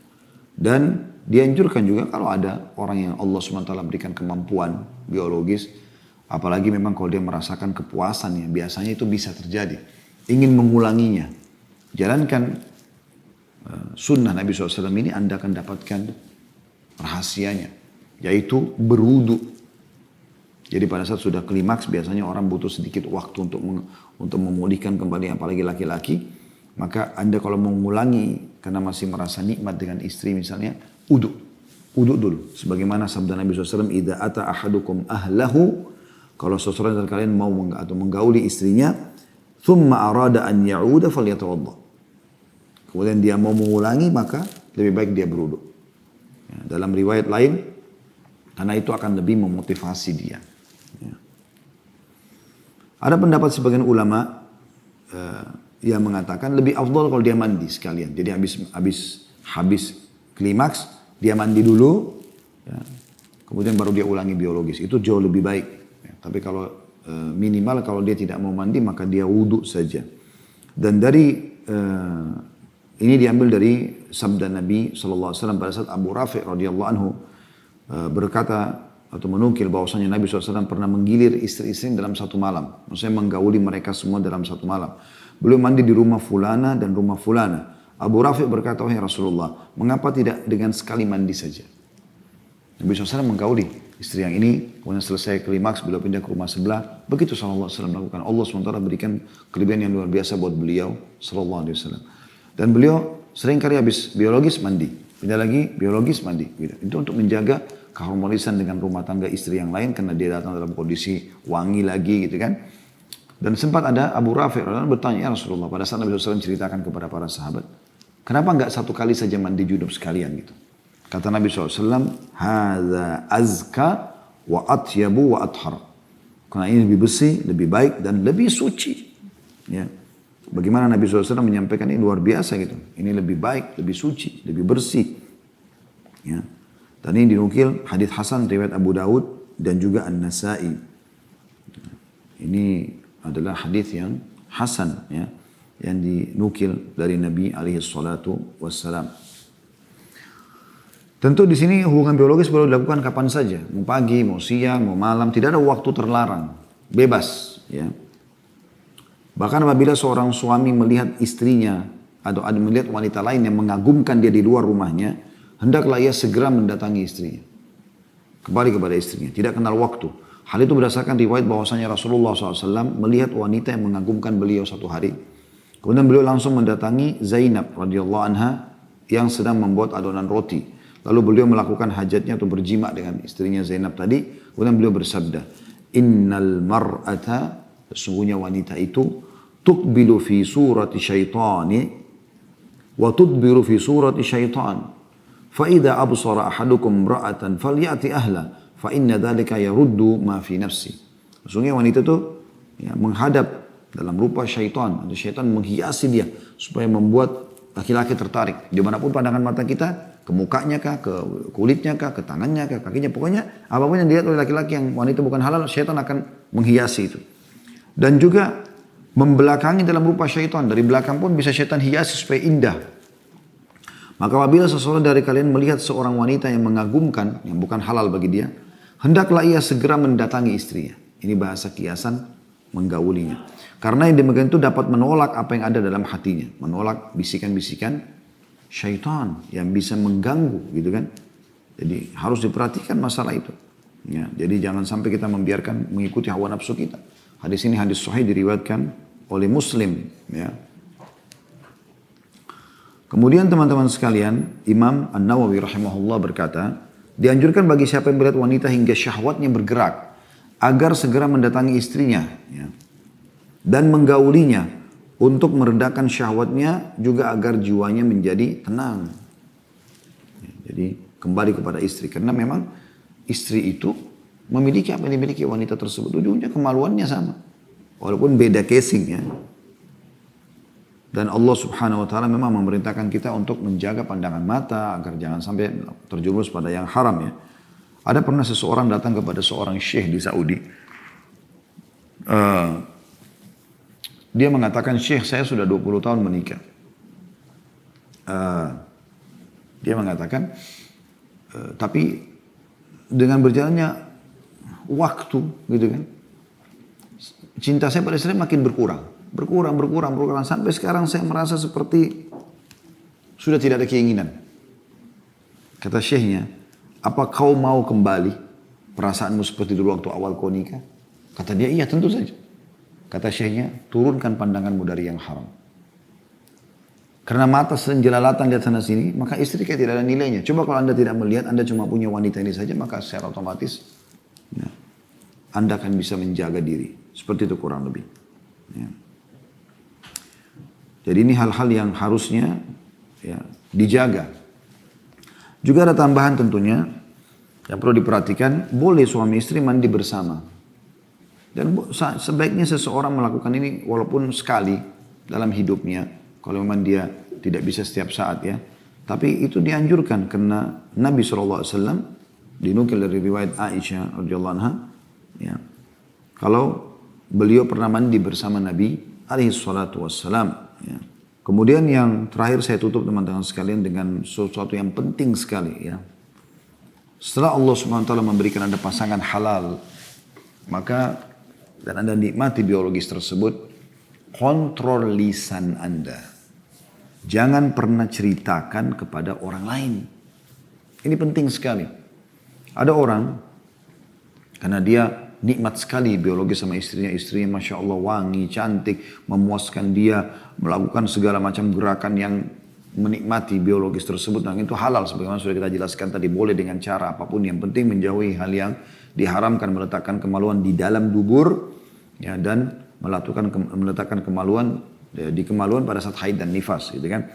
Dan dianjurkan juga kalau ada orang yang Allah SWT berikan kemampuan biologis, apalagi memang kalau dia merasakan kepuasan ya, biasanya itu bisa terjadi. Ingin mengulanginya. Jalankan sunnah Nabi SAW ini, Anda akan dapatkan rahasianya. Yaitu berwudu. Jadi pada saat sudah klimaks biasanya orang butuh sedikit waktu untuk memulihkan kembali, apalagi laki-laki. Maka Anda kalau mau mengulangi karena masih merasa nikmat dengan istri misalnya, wudu. Wudu dulu. Sebagaimana sabda Nabi SAW, "Idza ata ahadukum ahlahu", kalau seseorang dari kalian mau atau menggauli istrinya, "Thumma arada an ya'uda falyatawadda". Kemudian dia mau mengulangi, maka lebih baik dia berwudu. Ya, dalam riwayat lain, karena itu akan lebih memotivasi dia. Ya. Ada pendapat sebagian ulama yang mengatakan lebih afdal kalau dia mandi sekalian. Jadi habis klimaks dia mandi dulu, ya. Kemudian baru dia ulangi biologis. Itu jauh lebih baik. Ya. Tapi kalau minimal kalau dia tidak mau mandi maka dia wudhu saja. Dan dari ini diambil dari sabda Nabi SAW pada saat Abu Rafi' radhiyallahu anhu berkata atau menukil bahwasanya Nabi SAW pernah menggilir istri-istri dalam satu malam. Maksudnya menggauli mereka semua dalam satu malam. Beliau mandi di rumah fulana dan rumah fulana. Abu Rafi' berkata, "Wahai Rasulullah, mengapa tidak dengan sekali mandi saja?" Nabi SAW menggauli istri yang ini, kemudian selesai klimaks, beliau pindah ke rumah sebelah. Begitu SAW melakukan. Allah SWT berikan kelebihan yang luar biasa buat beliau SAW. Dan beliau sering kali habis biologis mandi. Pindah lagi biologis mandi. Gitu. Itu untuk menjaga keharmonisan dengan rumah tangga istri yang lain karena dia datang dalam kondisi wangi lagi gitu kan. Dan sempat ada Abu Rafi' bertanya, "Ya Rasulullah," pada saat Nabi SAW ceritakan kepada para sahabat, "Kenapa enggak satu kali saja mandi junub sekalian gitu?" Kata Nabi SAW, "Hadza azka wa atyabu wa athhar." Karena ini lebih bersih, lebih baik dan lebih suci. Ya. Bagaimana Nabi SAW menyampaikan ini luar biasa gitu. Ini lebih baik, lebih suci, lebih bersih. Ya. Dan ini dinukil hadits hasan riwayat Abu Daud dan juga An-Nasa'i. Ini adalah hadits yang hasan ya, yang dinukil dari Nabi alaihi salatu wassalam. Tentu di sini hubungan biologis boleh dilakukan kapan saja, mau pagi, mau siang, mau malam, tidak ada waktu terlarang, bebas ya. Bahkan apabila seorang suami melihat istrinya atau melihat wanita lain yang mengagumkan dia di luar rumahnya, hendaklah ia segera mendatangi istrinya. Kembali kepada istrinya. Tidak kenal waktu. Hal itu berdasarkan riwayat bahwasanya Rasulullah SAW melihat wanita yang mengagumkan beliau satu hari. Kemudian beliau langsung mendatangi Zainab radhiyallahu anha yang sedang membuat adonan roti. Lalu beliau melakukan hajatnya atau berjima dengan istrinya Zainab tadi. Kemudian beliau bersabda, "Innal mar'ata", sesungguhnya wanita itu, "tuqbilu fi surati syaitani wa tudbiru fi surati syaitan. فَإِذَا أَبْصَرَ أَحَدُكُمْ امْرَأَةً فَلْيَأْتِ أَهْلَهُ فَإِنَّ ذَلِكَ يَرُدُّ مَا فِي نَفْسِهِ." Sesungguhnya wanita itu ya, menghadap dalam rupa syaitan. Atau syaitan menghiasi dia supaya membuat laki-laki tertarik. Dimanapun pandangan mata kita, ke mukanya kah, ke kulitnya kah, ke tangannya kah, kakinya. Pokoknya apapun yang dilihat oleh laki-laki yang wanita bukan halal, syaitan akan menghiasi itu. Dan juga membelakangi dalam rupa syaitan. Dari belakang pun bisa syaitan hiasi supaya indah. Maka apabila seseorang dari kalian melihat seorang wanita yang mengagumkan, yang bukan halal bagi dia, hendaklah ia segera mendatangi istrinya. Ini bahasa kiasan menggaulinya. Karena yang demikian itu dapat menolak apa yang ada dalam hatinya. Menolak bisikan-bisikan syaitan yang bisa mengganggu gitu kan. Jadi harus diperhatikan masalah itu. Ya, jadi jangan sampai kita membiarkan mengikuti hawa nafsu kita. Hadis ini hadis sahih diriwayatkan oleh Muslim. Ya. Kemudian teman-teman sekalian, Imam An-Nawawi rahimahullah berkata, dianjurkan bagi siapa yang melihat wanita hingga syahwatnya bergerak, agar segera mendatangi istrinya. Ya, dan menggaulinya untuk meredakan syahwatnya juga agar jiwanya menjadi tenang. Jadi kembali kepada istri karena memang istri itu memiliki apa yang dimiliki wanita tersebut, ujungnya kemaluannya sama walaupun beda casingnya. Dan Allah Subhanahu wa taala memang memerintahkan kita untuk menjaga pandangan mata agar jangan sampai terjerumus pada yang haram ya. Ada pernah seseorang datang kepada seorang syekh di Saudi. Dia mengatakan, Syekh saya sudah 20 tahun menikah. Dia mengatakan, tapi dengan berjalannya waktu gitu kan, cinta saya pada istri makin berkurang. Berkurang. Sampai sekarang saya merasa seperti sudah tidak ada keinginan. Kata syekhnya, apa kau mau kembali perasaanmu seperti dulu waktu awal kau nikah? Kata dia, iya tentu saja. Kata syekhnya, turunkan pandanganmu dari yang haram. Karena mata sering jelalatan lihat sana sini, maka istri kayak tidak ada nilainya. Coba kalau anda tidak melihat, anda cuma punya wanita ini saja, maka secara otomatis ya, anda akan bisa menjaga diri. Seperti itu kurang lebih. Ya. Jadi ini hal-hal yang harusnya ya, dijaga. Juga ada tambahan tentunya, yang perlu diperhatikan, boleh suami istri mandi bersama. Dan sebaiknya seseorang melakukan ini walaupun sekali dalam hidupnya. Kalau memang dia tidak bisa setiap saat ya. Tapi itu dianjurkan karena Nabi SAW dinukil dari riwayat Aisyah radhiyallahu anha. Ya, kalau beliau pernah mandi bersama Nabi SAW. Ya. Kemudian yang terakhir saya tutup teman-teman sekalian dengan sesuatu yang penting sekali. Ya. Setelah Allah SWT memberikan Anda pasangan halal, maka dan Anda nikmati biologis tersebut, kontrol lisan Anda. Jangan pernah ceritakan kepada orang lain. Ini penting sekali. Ada orang, karena dia nikmat sekali biologis sama istrinya Masya Allah wangi, cantik, memuaskan dia, melakukan segala macam gerakan yang menikmati biologis tersebut. Nah itu halal sebagaimana sudah kita jelaskan tadi, boleh dengan cara apapun. Yang penting menjauhi hal yang diharamkan, meletakkan kemaluan di dalam dubur ya, dan meletakkan kemaluan di kemaluan pada saat haid dan nifas gitu kan.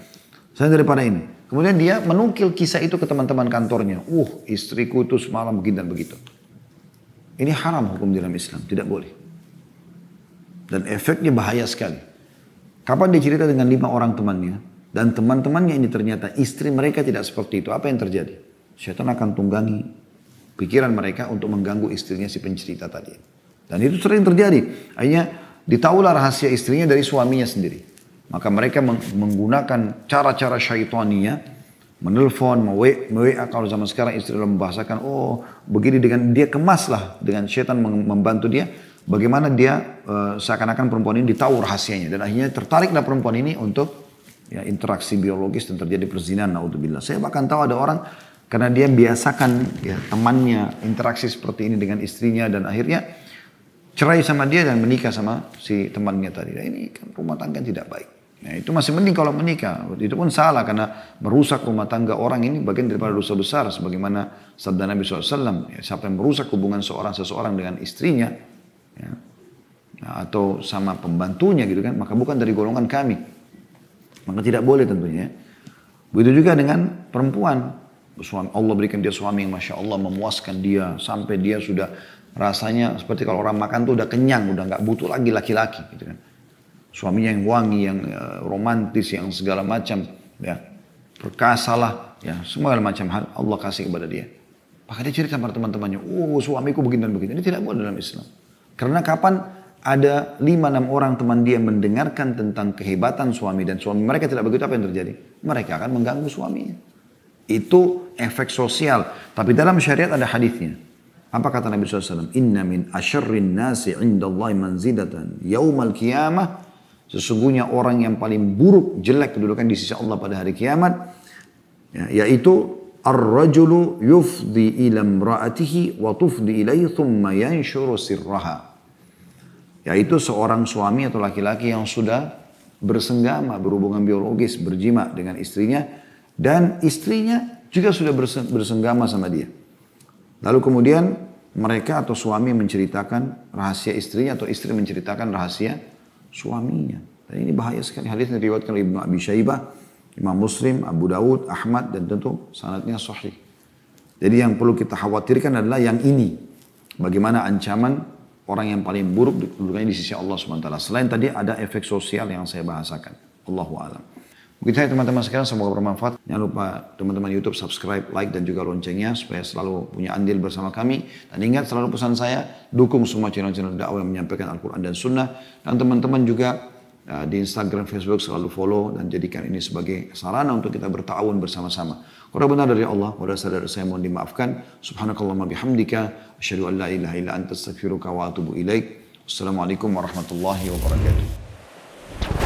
Selain daripada ini, kemudian dia menukil kisah itu ke teman-teman kantornya. Istriku itu semalam begini dan begitu. Ini haram hukum dalam Islam, tidak boleh. Dan efeknya bahaya sekali. Kapan dia cerita dengan 5 orang temannya, dan teman-temannya ini ternyata istri mereka tidak seperti itu, apa yang terjadi? Syaitan akan tunggangi pikiran mereka untuk mengganggu istrinya si pencerita tadi. Dan itu sering terjadi. Akhirnya ditahulah rahasia istrinya dari suaminya sendiri. Maka mereka menggunakan cara-cara syaitaninya, menelpon, WA kalau zaman sekarang istri membahasakan, begini dengan dia kemaslah dengan syaitan membantu dia. Bagaimana dia seakan-akan perempuan ini ditahu rahasianya. Dan akhirnya tertariklah perempuan ini untuk ya, interaksi biologis dan terjadi perzinahan. Naudzubillah. Saya bahkan tahu ada orang karena dia biasakan ya, temannya interaksi seperti ini dengan istrinya dan akhirnya cerai sama dia dan menikah sama si temannya tadi. Nah, ini kan rumah tangga tidak baik. Nah, itu masih mending kalau menikah. Itu pun salah karena merusak rumah tangga orang ini bagian daripada dosa besar. Sebagaimana sabda Nabi SAW. Ya, siapa yang merusak hubungan seseorang dengan istrinya. Ya, atau sama pembantunya gitu kan. Maka bukan dari golongan kami. Maka tidak boleh tentunya. Begitu juga dengan perempuan. Allah berikan dia suami yang Masya Allah memuaskan dia. Sampai dia sudah rasanya seperti kalau orang makan tuh udah kenyang. Udah gak butuh lagi laki-laki gitu kan. Suaminya yang wangi, yang romantis, yang segala macam, ya perkasalah, ya semua macam hal Allah kasih kepada dia. Maka dia cerita sama teman-temannya, suamiku begini dan begitu. Ini tidak boleh dalam Islam. Karena kapan ada 5-6 orang teman dia mendengarkan tentang kehebatan suami dan suami mereka tidak begitu, apa yang terjadi? Mereka akan mengganggu suaminya. Itu efek sosial. Tapi dalam syariat ada hadisnya. Apa kata Nabi SAW? Inna min asyarrin nasi indallahi manzidatan yaumal qiyamah. Sesungguhnya orang yang paling buruk, jelek kedudukan di sisi Allah pada hari kiamat, yaitu ar-rajulu yufdi ila imra'atihi wa tufdi ilaihi thumma yanshuru sirraha. Yaitu seorang suami atau laki-laki yang sudah bersenggama, berhubungan biologis, berjima dengan istrinya, dan istrinya juga sudah bersenggama sama dia. Lalu kemudian mereka atau suami menceritakan rahasia istrinya atau istri menceritakan rahasia suaminya. Dan ini bahaya sekali. Hadis yang diriwayatkan oleh Ibnu Abi Syaibah, Imam Muslim, Abu Dawud, Ahmad, dan tentu sanadnya sahih. Jadi yang perlu kita khawatirkan adalah yang ini. Bagaimana ancaman orang yang paling buruk kedudukannya di sisi Allah SWT. Selain tadi ada efek sosial yang saya bahasakan. Allahu a'lam. Begitu saja teman-teman sekalian, semoga bermanfaat. Jangan lupa teman-teman YouTube subscribe, like, dan juga loncengnya supaya selalu punya andil bersama kami. Dan ingat selalu pesan saya, dukung semua channel-channel dakwah yang menyampaikan Al-Quran dan Sunnah. Dan teman-teman juga di Instagram, Facebook selalu follow dan jadikan ini sebagai sarana untuk kita bertawun bersama-sama. Kalau benar dari Allah, kalau sadar saya mohon dimaafkan. Subhanakallahumma bihamdika, asyhadu an la ilaha illa anta astaghfiruka wa atubu ilaik. Wassalamualaikum warahmatullahi wabarakatuh.